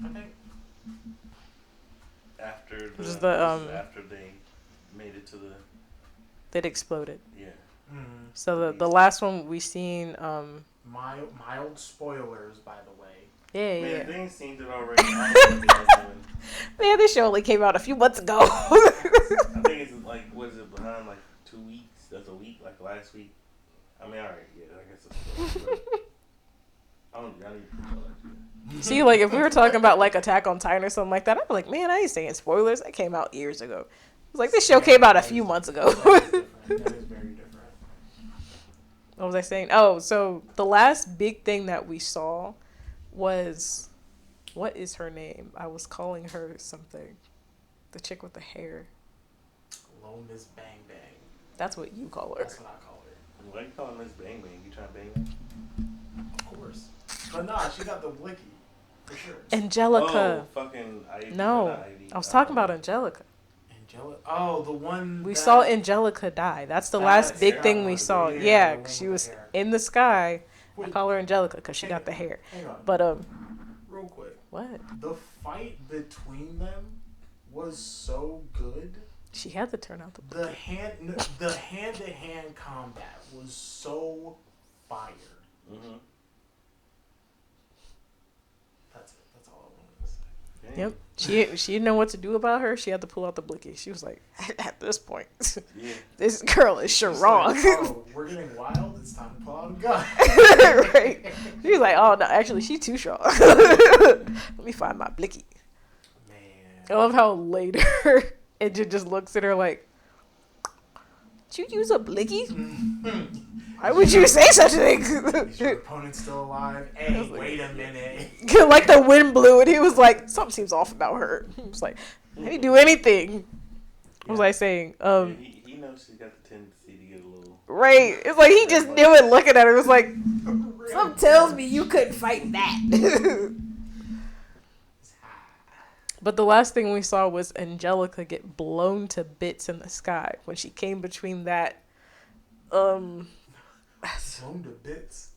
22. I think. After they made it to the That exploded. yeah. Mm-hmm. So the last one we seen Mild spoilers, by the way. yeah. Man, they ain't seen it already. I don't know what they're doing. Man, this show only came out a few months ago. I think it's like, what is it, behind like 2 weeks? That's a week, like last week. I mean, alright, yeah, I guess it's I need to tell that. See, like if we were talking about like Attack on Titan or something like that, I'd be like, man, I ain't saying spoilers. That came out years ago. It's like this show came out a few months ago. That is very different. What was I saying? Oh, so the last big thing that we saw was, what is her name? I was calling her something. The chick with the hair. Low Miss Bang Bang. That's what you call her. That's what I call her. Why you calling this Bang Bang? You trying to bang her? Of course. But nah, she got the blicky. For sure. Angelica. Oh, fucking Ivy. No, not Ivy. I was talking about Angelica. Oh, the one We saw Angelica die. That's the last big thing we saw. Yeah, she was in the sky. I call her Angelica because she got the hair. Hang on. But real quick. what? The fight between them was so good. She had to turn out The hand to hand combat was so fire. Mm-hmm. That's it. That's all I wanted to say. Yep. She didn't know what to do about her. She had to pull out the blicky. She was like, at this point, Yeah. this girl is sure wrong. Like, oh, we're getting wild. It's time to pull out a gun. Right. She was like, oh no, actually she's too strong. Let me find my blicky. Man. I love how later Edge just looks at her like, did you use a blicky? Why would you say such a thing? Is your opponent still alive? Hey, like, wait a minute. Like the wind blew and he was like, something seems off about her. He was like, I didn't do anything. What was I saying? Yeah, he knows she's got the tendency to get a little... Right. It's like he just knew it looking at her. It was like, something tells me you couldn't fight that. But the last thing we saw was Angelica get blown to bits in the sky when she came between that. Blown to bits.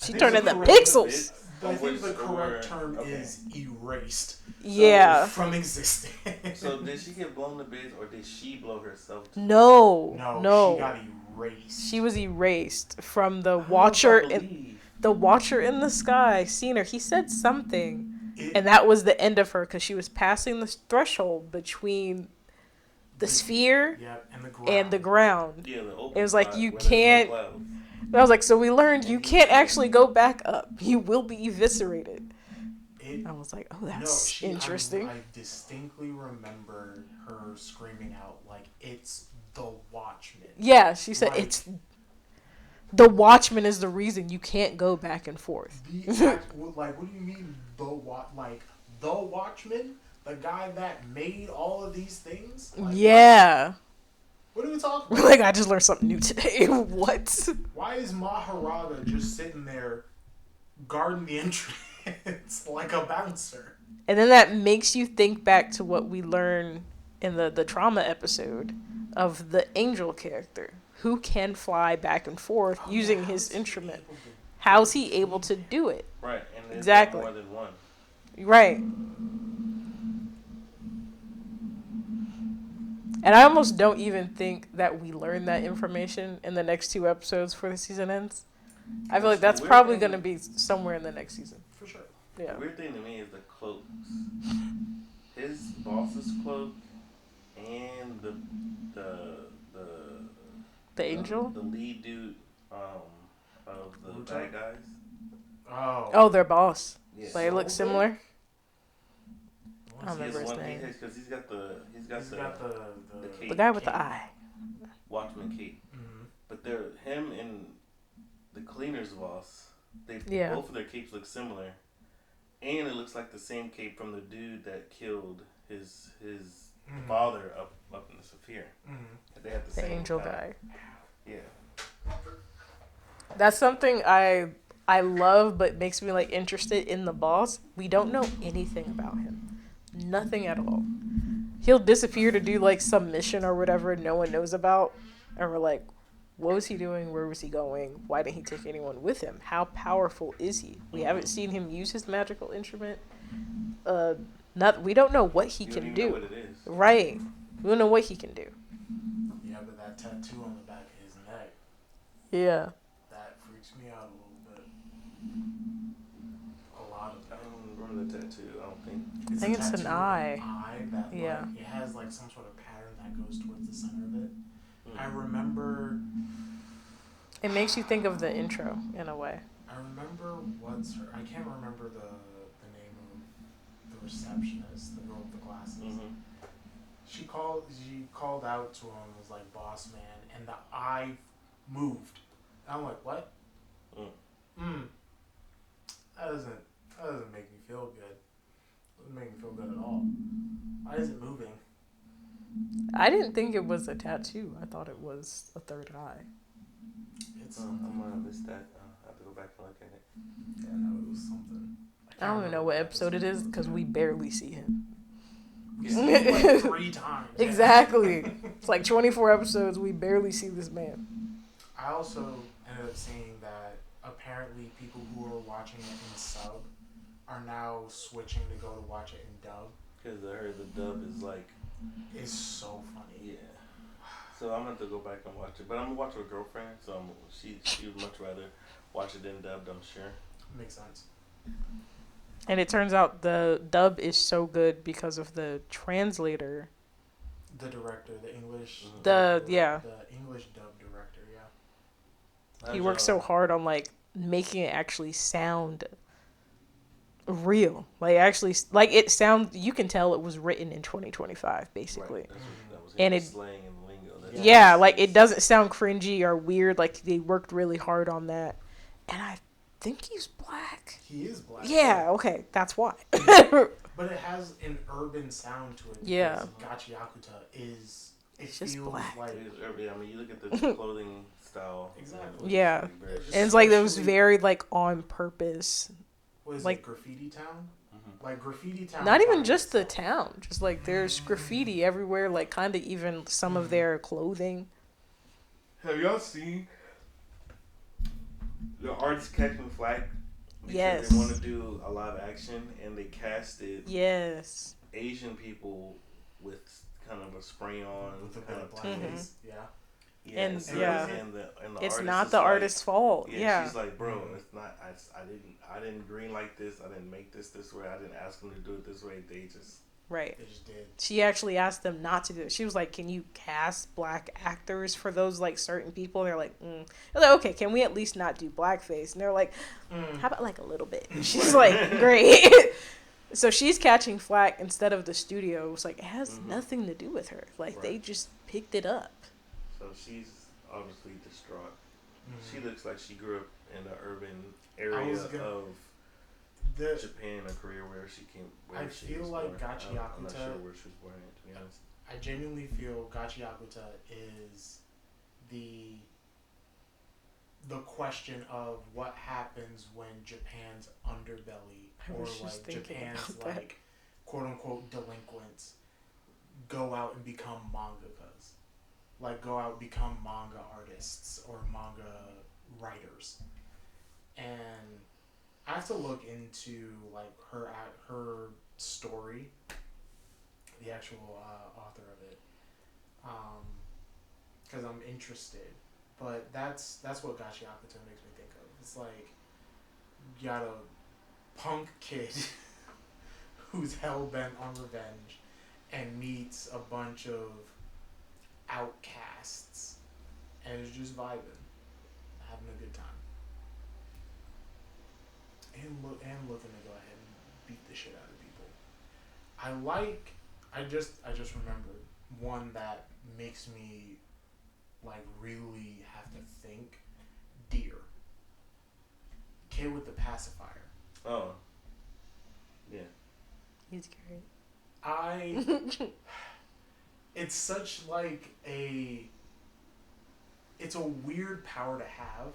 She turned into pixels. I think the correct term is erased. Yeah. From existence. So did she get blown to bits or did she blow herself to No. She got erased. She was erased from the watcher in the sky. Seen her. He said something. And that was the end of her because she was passing the threshold between the sphere and the ground. Yeah, it was like you can't. I was like, so we learned you can't actually go back up. You will be eviscerated. I was like, oh, that's interesting. I distinctly remember her screaming out like, "It's the Watchman." Yeah, she said it's. The Watchman is the reason you can't go back and forth. What do you mean the Watchman? The guy that made all of these things? Like, yeah. What are we talking about? Like, I just learned something new today. What? Why is Maharaga just sitting there guarding the entrance like a bouncer? And then that makes you think back to what we learned in the trauma episode of the angel character who can fly back and forth using his instrument. How's he able to do it? Right, and exactly more than one. Right. And I almost don't even think that we learn that information in the next 2 episodes before the season ends. I feel like The that's weird probably thing- going to be somewhere in the next season. For sure. Yeah. The weird thing to me is the cloaks. His boss's cloak and the The angel? the lead dude of the Ruto? bad guys. Oh, their boss. Yeah. Like, it looks similar. I don't He has remember his one name. because he's got the cape, The guy with the eye. Watchman cape. Mm-hmm. But they're him and the cleaner's boss. Yeah. Both of their capes look similar, and it looks like the same cape from the dude that killed his father up in the Sphere. Mm-hmm. They had the The same angel kinda- guy. Yeah. That's something I love, but makes me like interested in the boss. We don't know anything about him. Nothing at all. He'll disappear to do like some mission or whatever no one knows about, and we're like, what was he doing? Where was he going? Why didn't he take anyone with him? How powerful is he? We haven't seen him use his magical instrument. We don't know what he You can don't even do. know what it is. Right. We don't know what he can do. Yeah, but that tattoo on the back of his neck, Yeah. that freaks me out a little bit. A lot of I it. don't remember the tattoo. I don't think. I think it's an eye. That Yeah. like, it has like some sort of pattern that goes towards the center of it. Mm. I remember It makes you think of the intro in a way. I can't remember the name of the receptionist, the girl with the glasses. Mm-hmm. She called out to him, was like, boss man, and the eye moved. I'm like, what? That doesn't make me feel good. Doesn't make me feel good at all. Why is it moving? I didn't think it was a tattoo. I thought it was a third eye. It's I'm something. gonna miss that. I have to go back and look at it. Yeah, no, it was something. I don't even know what episode it is because we barely see him. We see him like 3 times. Exactly. It's like 24 episodes. We barely see this man. I also ended up seeing that apparently people who are watching it in sub are now switching to go to watch it in dub. Because I heard the dub is like. It's so funny. Yeah. So I'm gonna have to go back and watch it, but I'm gonna watch it with a girlfriend. So she would much rather watch it than dubbed. I'm sure. Makes sense. And it turns out the dub is so good because of the translator. The director, the English. Mhm. The English dub director, yeah. He works so hard on like making it actually sound real. Like actually, like it sounds. You can tell it was written in 2025, basically. Right. That was And his it- slang and lingo. Yeah, like it doesn't sound cringy or weird. Like they worked really hard on that. And I think he's black. He is black. Yeah, okay, that's why. But it has an urban sound to it. Yeah. Because Gachiakuta is. It's just feels black. like. I mean, you look at the clothing style. Exactly. It's Yeah. like very- It's And it's like it was Especially- very like on purpose. What is like- it, Graffiti Town? Mhm. Like Graffiti Town. Not even finds just the itself. town, just like there's graffiti everywhere, like kind of even some of their clothing. Have y'all seen the artist catching flag? Because Yes. They want to do a live action, and they casted Yes. Asian people with kind of a spray on With the kind of black Mhm. face. Yeah. Yeah, And- so- yeah. and the It's artist not is the like- artist's fault. Yeah. She's like, bro, Mhm. it's not. I didn't green like this. I didn't make this way. I didn't ask them to do it this way. They just. Right. They just did. She actually asked them not to do it. She was like, "Can you cast black actors for those like certain people?" They're like, They're like, "Okay, can we at least not do blackface?" And they're like, "How about like a little bit?" And she's like, "Great." So she's catching flack instead of the studio. It was like it has Mhm. nothing to do with her. Like they Right. just picked it up. So she's obviously distraught. Mhm. She looks like she grew up in an urban I area was gonna- of The Japan or Korea where she came. Where I she feel was like born. I'm not Gachiakuta- sure where she was born at, to be honest. I genuinely feel Gachiakuta is the question of what happens when Japan's underbelly I or was just like thinking Japan's about that. like quote unquote delinquents go out and become mangakas. Like go out and become manga artists or manga writers. And I have to look into like her story, the actual author of it, because I'm interested. But that's what Gachi Akuto makes me think of. It's like you got a punk kid who's hell bent on revenge and meets a bunch of outcasts and is just vibing, having a good time, and looking to go ahead and beat the shit out of people. I just remembered one that makes me like really have to think. Deer. Kid with the pacifier. Oh. Yeah. He's great. It's such like it's a weird power to have,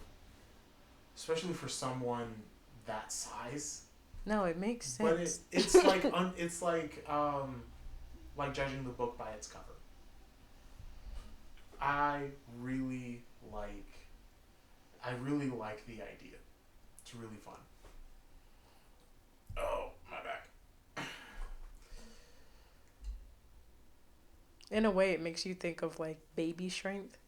especially for someone that size. No, it makes sense. But it's like it's like judging the book by its cover. I really like the idea. It's really fun. Oh, my back. In a way, it makes you think of like baby strength.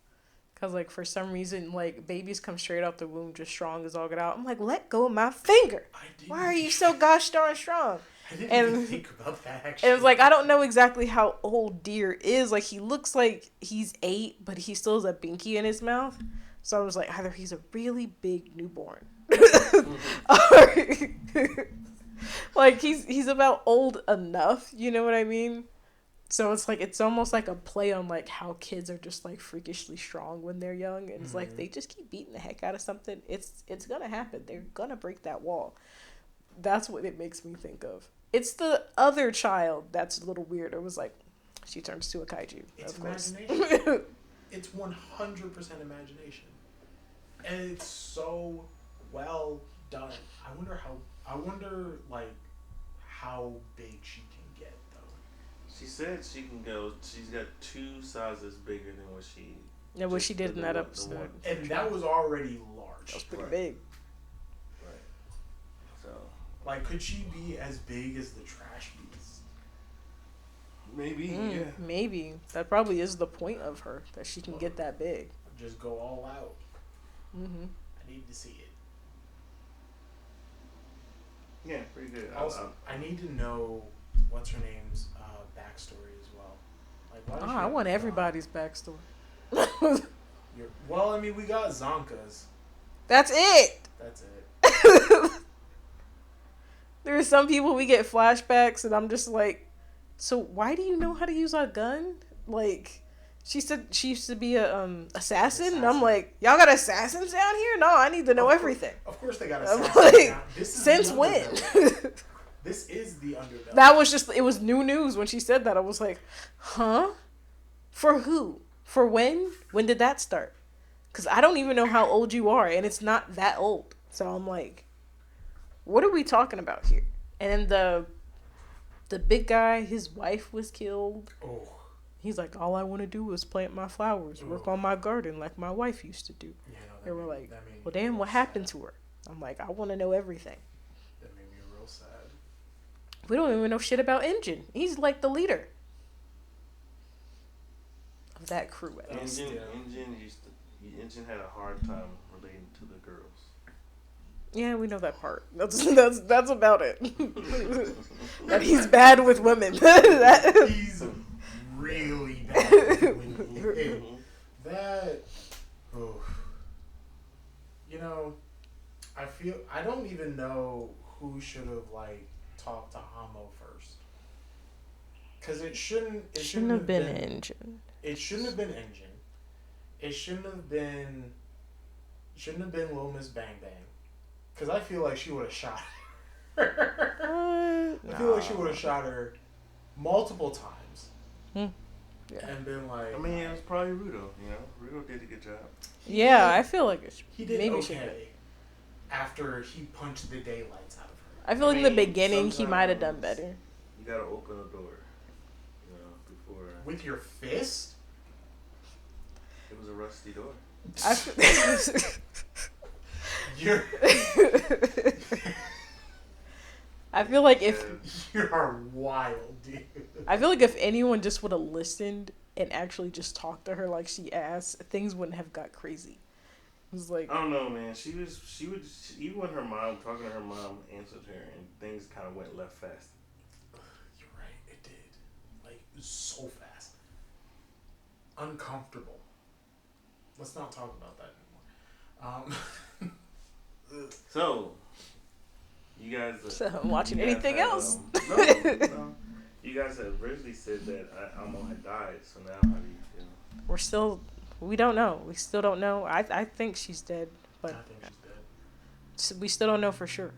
Because like for some reason, like babies come straight out the womb just strong as all get out. I'm like, let go of my finger. Why are you so gosh darn strong? I didn't even think about that, actually. And it's like, I don't know exactly how old Deer is. Like, he looks like he's 8, but he still has a binky in his mouth. So I was like, either he's a really big newborn. Or, like, he's about old enough, you know what I mean? So it's like, it's almost like a play on, like, how kids are just, like, freakishly strong when they're young. And it's like, they just keep beating the heck out of something. It's gonna happen. They're gonna break that wall. That's what it makes me think of. It's the other child that's a little weird. It was like, she turns to a kaiju. It's of course. imagination. It's 100% imagination. And it's so well done. I wonder how big she can get, though. She said she can go. She's got 2 sizes bigger than what she. Yeah, what she did in that episode. And that was already large. That was pretty big. Right. So. Like, could she be as big as the Trash Beast? Maybe, yeah. Maybe. That probably is the point of her, that she can get that big. Just go all out. Mm-hmm. I need to see it. Yeah, pretty good. Also, I need to know what's her name's backstory as well. Like, why does she I have want a everybody's backstory. Well, I mean, we got Zonka's. That's it! That's it. There are some people we get flashbacks and I'm just like, so why do you know how to use a gun? Like, she said she used to be a assassin. And I'm like, y'all got assassins down here? No, I need to know everything. Of course they got I'm assassins like, down. This is since the when? underbelly. This is the underbelly. That was just, it was new news when she said that. I was like, huh? For who? For when? When did that start? Because I don't even know how old you are, and it's not that old. So I'm like, what are we talking about here? And then the big guy, his wife was killed. Oh. He's like, all I want to do is plant my flowers, work on my garden like my wife used to do. Yeah, no, They were like, that made me well, damn, real what happened sad. to her? I'm like, I want to know everything. That made me real sad. We don't even know shit about Engine. He's like the leader of that crew. At least. Engine had a hard time relating to the girls. Yeah, we know that part. That's about it. That he's bad with women. He's really bad with women. That, you know, I don't even know who should have like talked to Amo first, because it shouldn't have been Engine. It shouldn't have been Engine. It shouldn't have been Lil Miss Bang Bang, because I feel like she would have shot her. I feel like she would have shot her multiple times. Yeah. And been like, I mean, it was probably Rudo. You know, Rudo did a good job. Yeah, I feel like he did maybe okay after he punched the daylights out of her. I feel like in the beginning he might have done better. You gotta open a door, you know, before. With your fist? It was a rusty door. You're I feel like if you're wild, dude. I feel like if anyone just would have listened and actually just talked to her like she asked, things wouldn't have got crazy. was like, I don't know, man. She would even when her mom talking to her mom answered her, and things kind of went left fast. You're right. It did. Like so fast. Uncomfortable. Let's not talk about that anymore. So, you guys watching you guys anything have, else? No. You guys had originally said that Amo had died. So now, how do you feel? We don't know. We still don't know. I think she's dead, but I think she's dead. we still don't know for sure.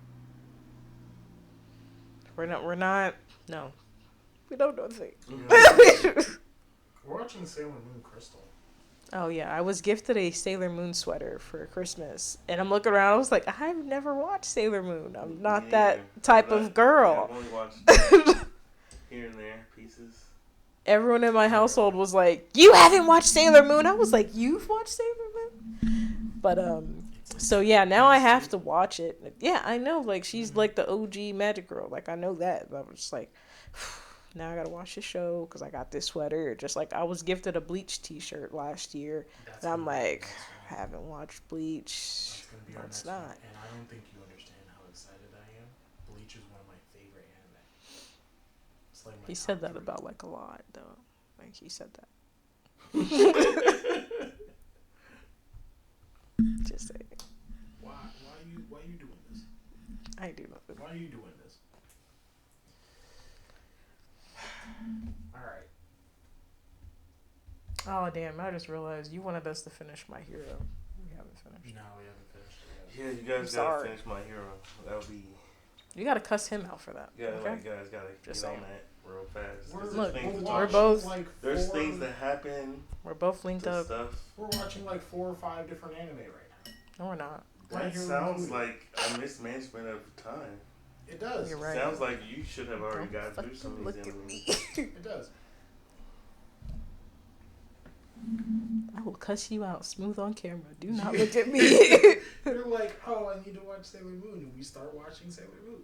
We're not. No, we don't know a thing. Yeah. We're watching Sailor Moon Crystal. Oh yeah, I was gifted a Sailor Moon sweater for Christmas, and I'm looking around. I was like, I've never watched Sailor Moon. I'm not that type of girl. I've only watched here and there pieces. Everyone in my household was like, "You haven't watched Sailor Moon?" I was like, "You've watched Sailor Moon?" But so yeah, now I have to watch it. Yeah, I know. Like she's like the OG magic girl. Like I know that. But I was just like, now I gotta watch the show because I got this sweater. Just like I was gifted a Bleach T-shirt last year, and I'm like, I haven't watched Bleach. No, it's not. And I don't think you understand how excited I am. Bleach is one of my favorite anime. It's like He said that about like a lot though. Like he said that. Just saying. Why you doing this? I do nothing. Why are you doing this? All right. Oh damn! I just realized you wanted us to finish My Hero. We haven't finished. No, we haven't finished it yet. Yeah, you guys gotta finish My Hero. That'll be. You gotta cuss him out for that. Yeah, okay? like you guys gotta just get saying. on that real fast. We're both. There's things that happen. We're both linked up. Stuff. We're watching like 4 or 5 different anime right now. No, we're not. That sounds like a mismanagement of time. It does. You're right. Sounds like you should have already got through some of these animes. It does. I will cuss you out smooth on camera. Do not look at me. You're like, oh, I need to watch Sailor Moon, and we start watching Sailor Moon.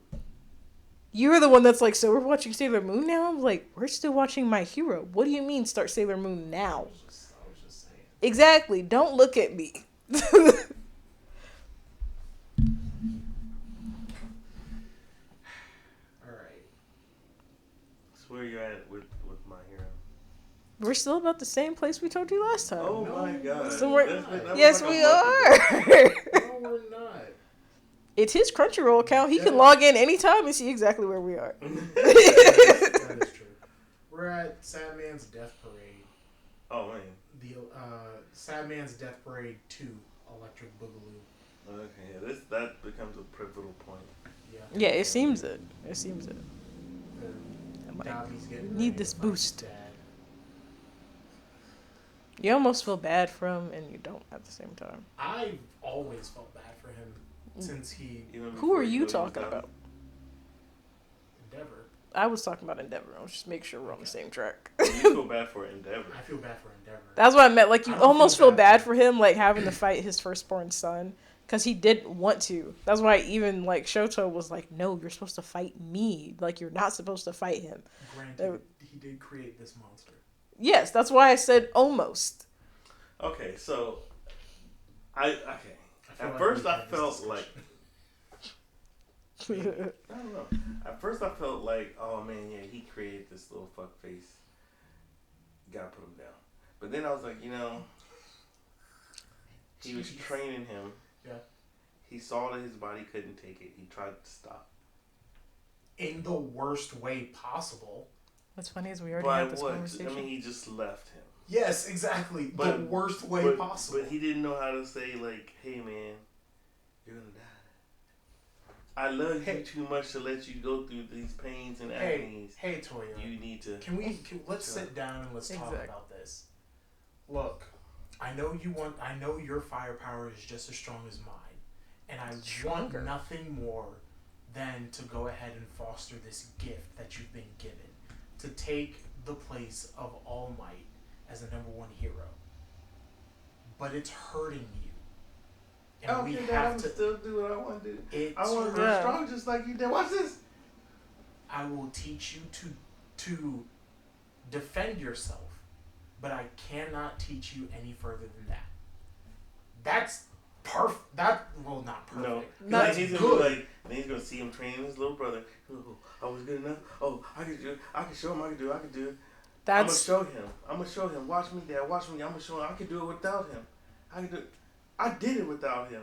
You're the one that's like, so we're watching Sailor Moon now? I'm like, we're still watching My Hero. What do you mean start Sailor Moon now? I was just saying. Exactly. Don't look at me. Alright. So where you at with My Hero? We're still about the same place we told you last time. Oh my god. So yes, we are. No, we're not. It's his Crunchyroll account. He can log in anytime and see exactly where we are. That is true. We're at Sad Man's Death Parade. Oh, man. The Sad Man's Death Parade 2, Electric Boogaloo. Okay, that becomes a pivotal point. Yeah, it seems it. It seems it. I'm like, need this boost. You almost feel bad for him, and you don't at the same time. I've always felt bad for him since he... Who are you talking about? Endeavor. I was talking about Endeavor. I'll just make sure we're on the same track. You feel bad for Endeavor. I feel bad for Endeavor. That's what I meant. Like, you almost feel bad for him, like, having to fight his firstborn son. Because he didn't want to. That's why even, like, Shoto was like, no, you're supposed to fight me. Like, you're not supposed to fight him. Granted, he did create this monster. Yes, that's why I said almost. Okay, so... At first I felt like... I don't know. At first I felt like, oh man, yeah, he created this little fuck face. Gotta put him down. But then I was like, he was training him. Yeah. He saw that his body couldn't take it. He tried to stop. In the worst way possible. What's funny is we already had this conversation. I mean, he just left him. Yes, exactly. The worst way possible. But he didn't know how to say, like, hey man, you're gonna die. I love you too much to let you go through these pains and agonies. Hey, Toya. You need to. Let's sit down and let's talk about this. Look, I know your firepower is just as strong as mine, and I want nothing more than to go ahead and foster this gift that you've been given to take the place of All Might as the #1 hero. But it's hurting you. And we have to still do what I want to do. I want to be strong just like you did. Watch this. I will teach you to defend yourself, but I cannot teach you any further than that. not perfect. No, That's he's good. gonna be like, then he's gonna see him training his little brother. Oh, I was good enough. Oh, I could do it. I can show him. I can do it. I can do it. I'm gonna show him. I'm gonna show him. Watch me, Dad. Watch me. I'm gonna show him. I can do it without him. I can do it. I did it without him.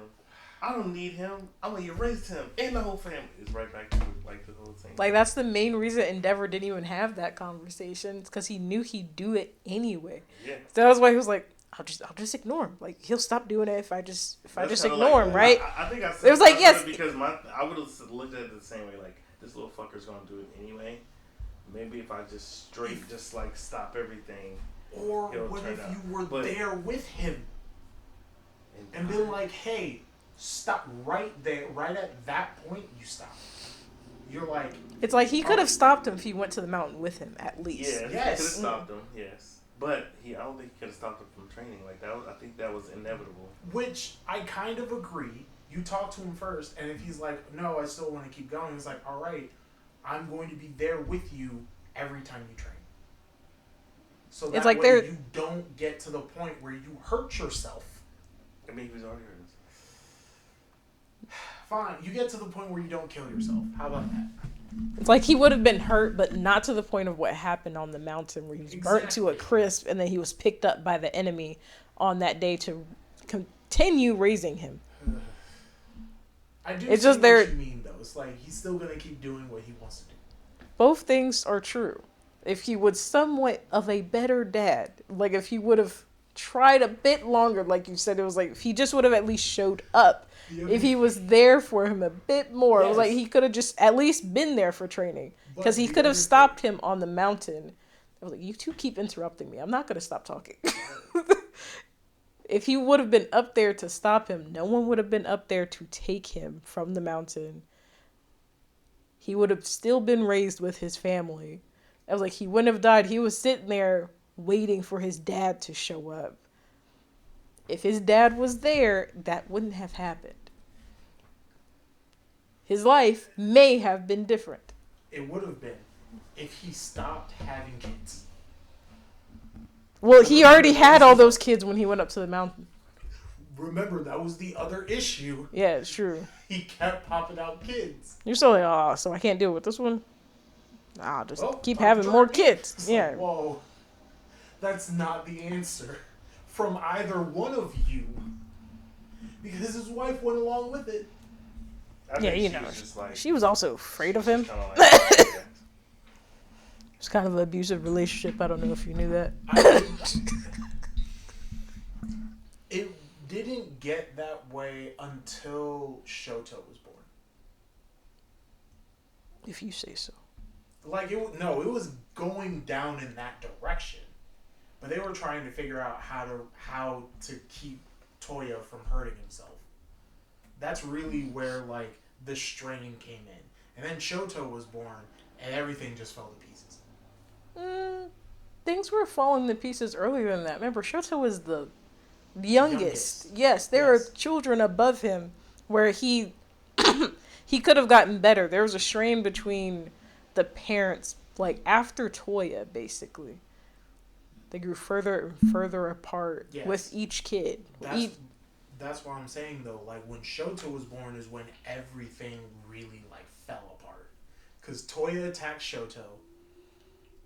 I don't need him. I'm gonna erase him and the whole family. It's right back to like the whole thing. Like, that's the main reason Endeavor didn't even have that conversation, because he knew he'd do it anyway. Yeah. So that's why he was like, I'll just ignore him. Like, he'll stop doing it if I just ignore like, him, right? I think I said it was like, yes, because I would have looked at it the same way. Like, this little fucker's gonna do it anyway. Maybe if I just like stop everything. Or what if you were there with him and been like, hey, stop right there, right at that point, you stop. You're like... It's like he could have stopped him if he went to the mountain with him, at least. Yeah, he could have stopped him, yes. But I don't think he could have stopped him from training. Like, I think that was inevitable. Which, I kind of agree. You talk to him first, and if he's like, no, I still want to keep going, he's like, all right, I'm going to be there with you every time you train. So that way you don't get to the point where you hurt yourself. I mean, he was already hurt himself. Fine, you get to the point where you don't kill yourself. How about that? It's like he would have been hurt, but not to the point of what happened on the mountain where he was burnt to a crisp and then he was picked up by the enemy on that day to continue raising him. I do see what you mean, though. It's like he's still going to keep doing what he wants to do. Both things are true. If he was somewhat of a better dad, like if he would have tried a bit longer, like you said, it was like if he just would have at least showed up. If he was there for him a bit more, yes. It was like he could have just at least been there for training, because he could have stopped him on the mountain. I was like, you two keep interrupting me. I'm not going to stop talking. If he would have been up there to stop him, no one would have been up there to take him from the mountain. He would have still been raised with his family. I was like, he wouldn't have died. He was sitting there waiting for his dad to show up. If his dad was there, that wouldn't have happened. His life may have been different. It would have been if he stopped having kids. Well, he already had all those kids when he went up to the mountain. Remember, that was the other issue. Yeah, it's true. He kept popping out kids. You're still like, oh, so I can't deal with this one? I'll just keep having more kids. Yeah. Like, whoa. That's not the answer from either one of you. Because his wife went along with it. Yeah, you know. She was also afraid of him. It's kind of an abusive relationship. I don't know if you knew that. It didn't get that way until Shoto was born. If you say so. Like, it was going down in that direction. But they were trying to figure out how to keep Toya from hurting himself. That's really where, like, the strain came in. And then Shoto was born, and everything just fell to pieces. Things were falling to pieces earlier than that. Remember, Shoto was the youngest. Yes, there were children above him where he could have gotten better. There was a strain between the parents, like, after Toya, basically. They grew further and further apart with each kid. That's what I'm saying, though. Like, when Shoto was born is when everything really, like, fell apart. Because Toya attacked Shoto.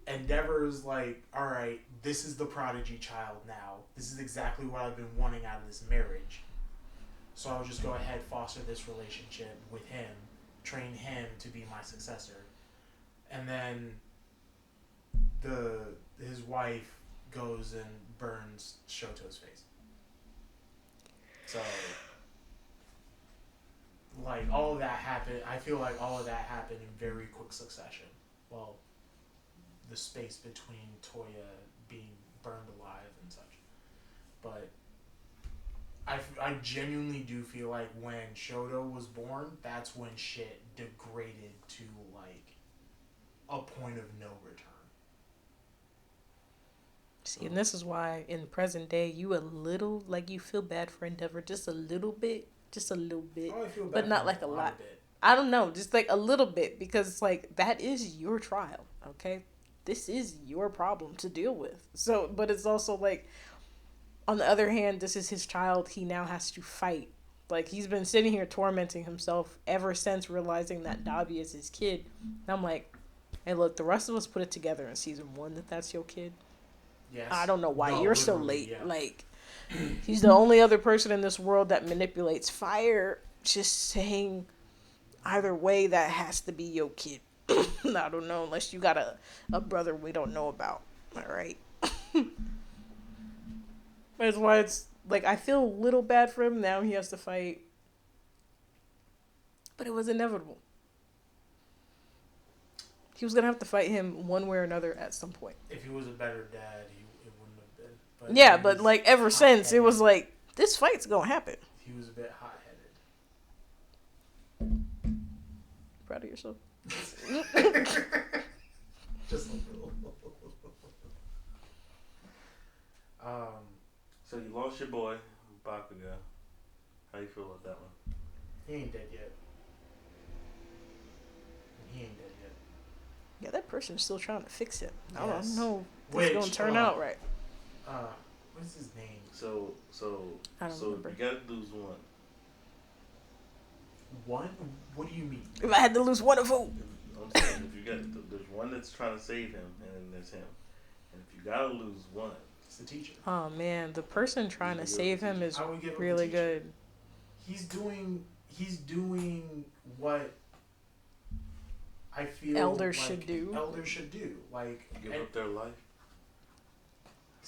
Endeavor's like, all right, this is the prodigy child now. This is exactly what I've been wanting out of this marriage. So I'll just go ahead, foster this relationship with him, train him to be my successor. And then his wife goes and burns Shoto's face. So, like, all of that happened. I feel like all of that happened in very quick succession. Well, the space between Toya being burned alive and such. But I genuinely do feel like when Shoto was born, that's when shit degraded to, like, a point of no return. See, and this is why in present day, you feel bad for Endeavor just a little bit. Oh, I feel bad, but not like a lot. I don't know, just like a little bit, because it's like, that is your trial, okay? This is your problem to deal with. So, but it's also like, on the other hand, this is his child. He now has to fight Like, he's been sitting here tormenting himself ever since realizing that Dobby is his kid. And I'm like, hey, look, the rest of us put it together in season 1 that that's your kid. Yes. I don't know why you're so late. Yeah. Like, he's the only other person in this world that manipulates fire. Just saying, either way, that has to be your kid. I don't know, unless you got a brother we don't know about. All right. That's why it's like, I feel a little bad for him now. He has to fight, but it was inevitable. He was gonna have to fight him one way or another at some point. If he was a better dad, it wouldn't have been. But yeah, but like ever since, it was like, this fight's gonna happen. He was a bit hot-headed. Proud of yourself. Just a little. So you lost your boy, Bakugo. How you feel about that one? He ain't dead yet. He ain't dead yet. Yeah, that person's still trying to fix it. I don't Yes. know if it's gonna turn out right. What's his name? So I don't remember. you gotta lose one. One? What do you mean? If I had to lose one of who? I'm saying if you got there's one that's trying to save him, and then there's him. And if you gotta lose one, It's the teacher. Oh man, the person trying to save him is I would give him really the teacher. good. He's doing what I feel Elders like should do. Elders should do. Like, give up their life.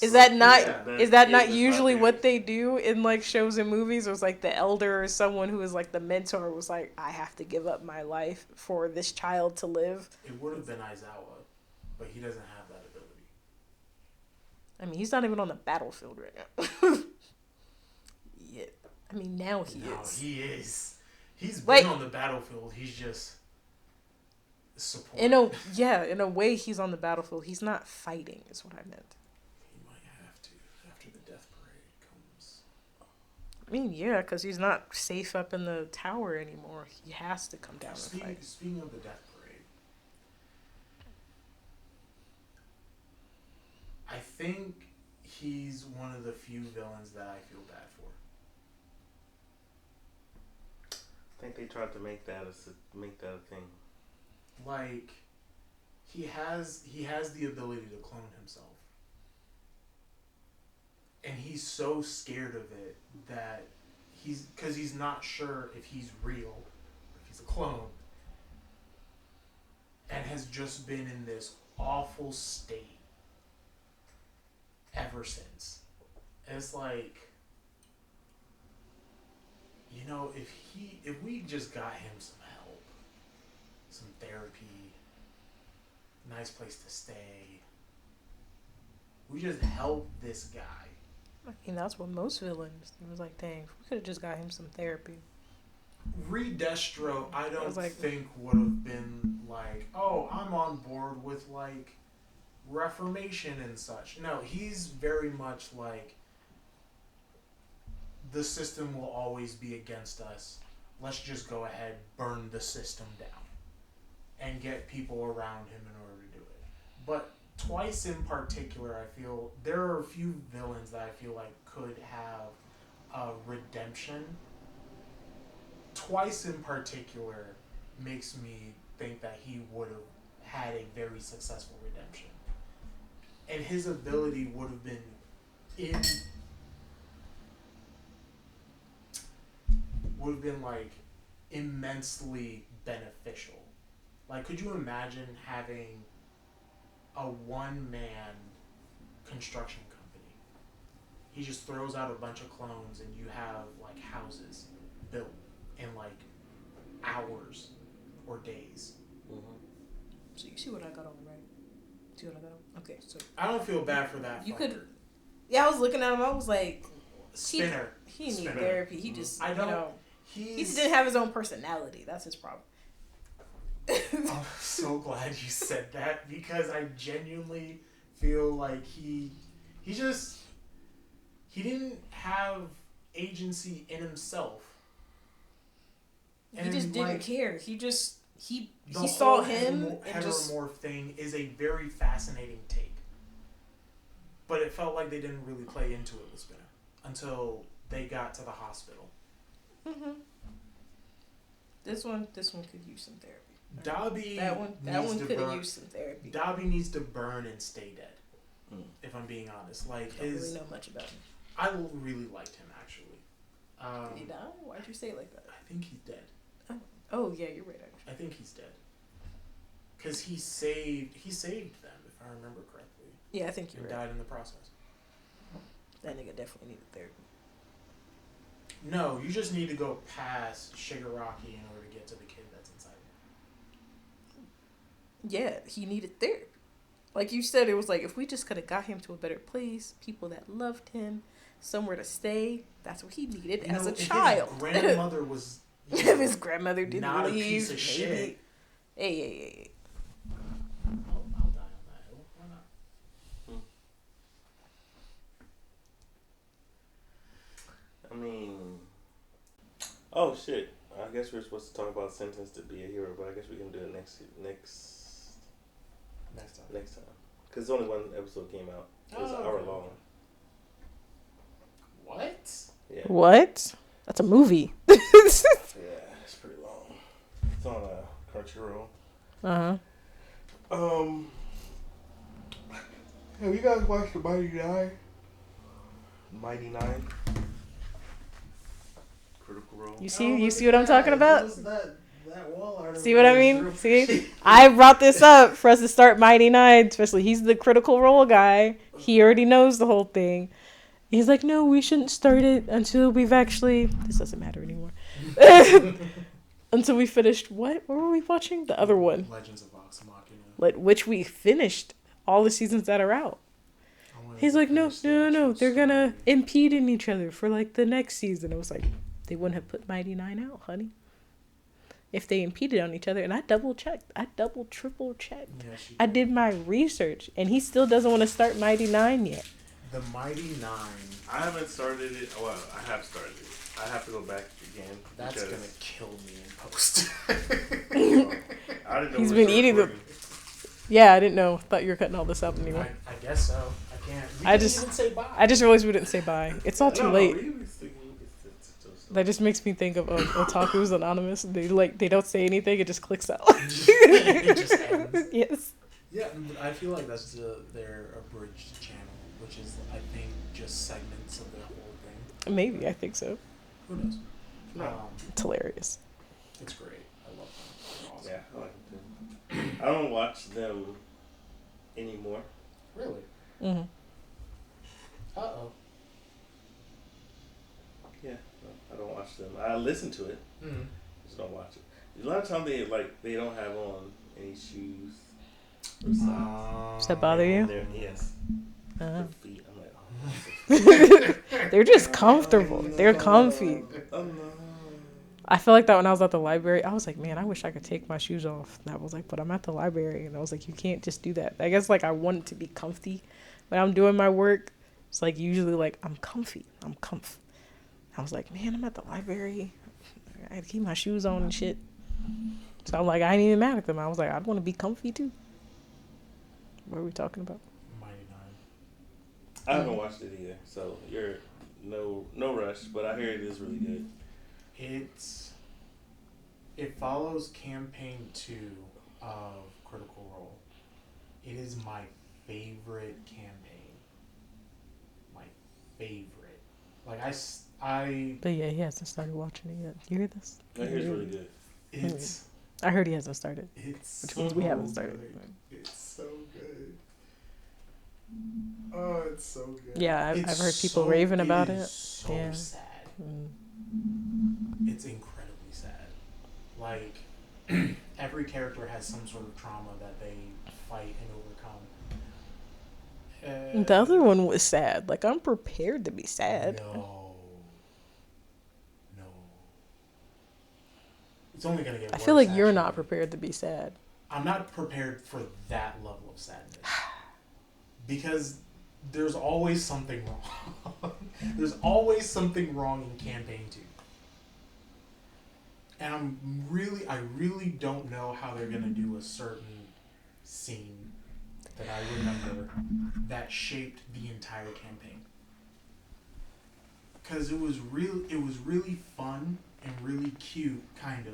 Is that not Yeah. is that not That's usually not what they do in like shows and movies? It was like the elder or someone who is like the mentor was like, I have to give up my life for this child to live. It would have been Aizawa, but he doesn't have that ability. I mean, he's not even on the battlefield right now. Yeah. I mean, now he is. He is. He's Like- been on the battlefield. He's just support. In a way, he's on the battlefield. He's not fighting, is what I meant. He might have to after the death parade comes. I mean, yeah, because he's not safe up in the tower anymore. He has to come down and fight. Speaking of the death parade, I think he's one of the few villains that I feel bad for. I think they tried to make that a thing. Like, he has the ability to clone himself, and he's so scared of it that he's not sure if he's real or if he's a clone, and has just been in this awful state ever since. And it's like, you know, if we just got him some help, some therapy, nice place to stay, we just help this guy. I mean, that's what most villains. It was like, dang, we could have just got him some therapy. Destro, I don't like, think would have been like, oh, I'm on board with like reformation and such. No, he's very much like, the system will always be against us. Let's just go ahead, burn the system down, and get people around him in order to do it. But Twice in particular, I feel there are a few villains that I feel like could have a redemption. Twice in particular makes me think that he would have had a very successful redemption, and his ability would have been like immensely beneficial. Like, could you imagine having a one-man construction company? He just throws out a bunch of clones and you have like houses built in like hours or days. Mm-hmm. So you see what I got on, right? See what I got on? Okay, so I don't feel bad for that. You fucker. could. Yeah, I was looking at him. I was like, Spinner. he need Spinner. therapy. He just, I don't. you know, he just didn't have his own personality. That's his problem. I'm so glad you said that, because I genuinely feel like he didn't have agency in himself. He just didn't care. He The saw whole him and just. heteromorph thing is a very fascinating take, but it felt like they didn't really play into it with Spinner until they got to the hospital. Mm-hmm. This one could use some therapy. Dobby. That one could use some therapy. Dobby needs to burn and stay dead. If I'm being honest, like I don't really know much about him. I really liked him actually. Did he die? Why'd you say it like that? I think he's dead. Oh yeah, you're right. Actually, I think he's dead. Cause he saved them, if I remember correctly. yeah, I think you're and right. died in the process. That nigga definitely needed therapy. No, you just need to go past Shigaraki in order to get to the kid that's inside him. Yeah, he needed therapy. Like you said, it was like if we just could have got him to a better place, people that loved him, somewhere to stay. That's what he needed as a child. His grandmother was. If his grandmother didn't not leave, a piece of maybe. shit. Hey. I'll die on that hill. Why not? I mean, oh shit! I guess we're supposed to talk about Sentence to Be a Hero, but I guess we can do it next time. Because only one episode came out. It was an hour long. What? Yeah. What? That's a movie. Yeah, it's pretty long. It's on Crunchyroll. Have you guys watched the Mighty Nine? Mighty Nine. Critical Role. You see what I'm talking about? That wall art. See what I mean? See? I brought this up for us to start Mighty Nine, especially he's the Critical Role guy. He already knows the whole thing. He's like, no, we shouldn't start it until we've actually... This doesn't matter anymore. Until we finished... What were we watching? The other one. Legends of Vox Machina. Which we finished all the seasons that are out. He's like, no. They're going to impede in each other for like the next season. It was like, they wouldn't have put Mighty Nine out, honey. If they impeded on each other. And I triple checked. Yeah, I did my research. And he still doesn't want to start Mighty Nine yet. The Mighty Nine. I haven't started it. Well, I have started it. I have to go back again. That's going to kill me in post. I didn't know He's been eating the... Yeah, I didn't know. Thought you were cutting all this out anyway. I guess so. I can't. I just even say bye. I just realized we didn't say bye. It's all too late. That just makes me think of Otaku's Anonymous. They don't say anything. It just clicks out. It just ends. Yes. Yeah, I feel like that's their abridged channel, which is I think just segments of the whole thing. Maybe I think so. Who knows? It's hilarious. It's great. I love them. They're awesome. Yeah, I like them too. I don't watch them anymore. Really? Mm-hmm. Uh-oh. Yeah, no, I don't watch them. I listen to it. Mm-hmm. Just don't watch it. A lot of times they don't have on any shoes or socks. Does that bother you? Yes. Uh-huh. Their feet. I'm like, oh. They're just comfortable. They're comfy. Oh no. I feel like that when I was at the library. I was like, man, I wish I could take my shoes off. And I was like, but I'm at the library. And I was like, you can't just do that. I guess like I want it to be comfy when I'm doing my work. It's like usually like I'm comfy. I was like, man, I'm at the library. I had to keep my shoes on and shit. So I'm like, I ain't even mad at them. I was like, I'd want to be comfy too. What are we talking about? Mighty Nine. I haven't watched it either, so you're no rush. But I hear it is really good. It follows campaign 2 of Critical Role. It is my favorite campaign. My favorite. Like But yeah, he hasn't started watching it yet. You hear this? I hear it's really good. I heard he hasn't started. Which means we haven't started. It's so good. Oh, it's so good. Yeah, I've heard people raving about it. So Yeah. sad. Mm. It's incredibly sad. Like every character has some sort of trauma that they fight and overcome. The other one was sad. Like, I'm prepared to be sad. No. It's only gonna get worse. I feel like you're actually. not prepared to be sad. I'm not prepared for that level of sadness. Because there's always something wrong. There's always something wrong in campaign 2. And I really don't know how they're gonna do a certain scene that I remember that shaped the entire campaign. Cause it was really fun and really cute, kind of.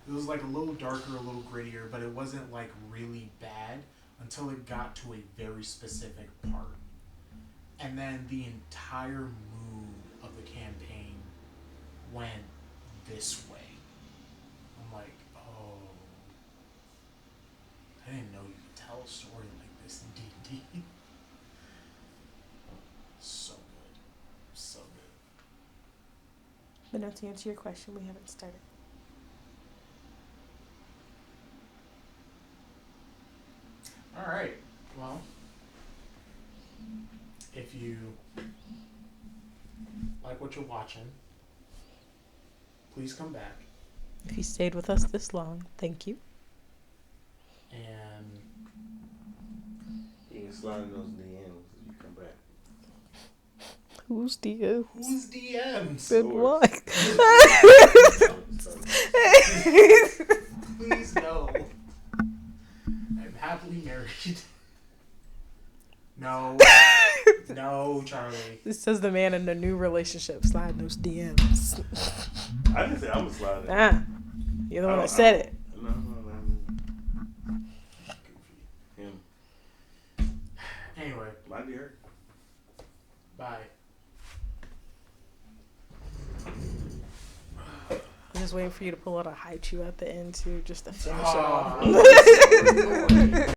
It was like a little darker, a little grittier, but it wasn't like really bad until it got to a very specific part. And then the entire mood of the campaign went this way. I'm like, oh, I didn't know you could tell a story like this in D&D. So good. So good. But now to answer your question, we haven't started. All right. Well, if you like what you're watching, please come back. If you stayed with us this long, thank you. And You can slide in those DMs if you come back. Who's DMs? who's DMs? Good Yours. luck. Please no. I'm happily married. No. No, Charlie. This says the man in a new relationship sliding those DMs. I didn't say I'm gonna slide in. Ah, you're the one that said it. No. Him. Anyway, My dear. bye. I'm just waiting for you to pull out a haichu at the end too, just to finish it Oh, off. that's so annoying.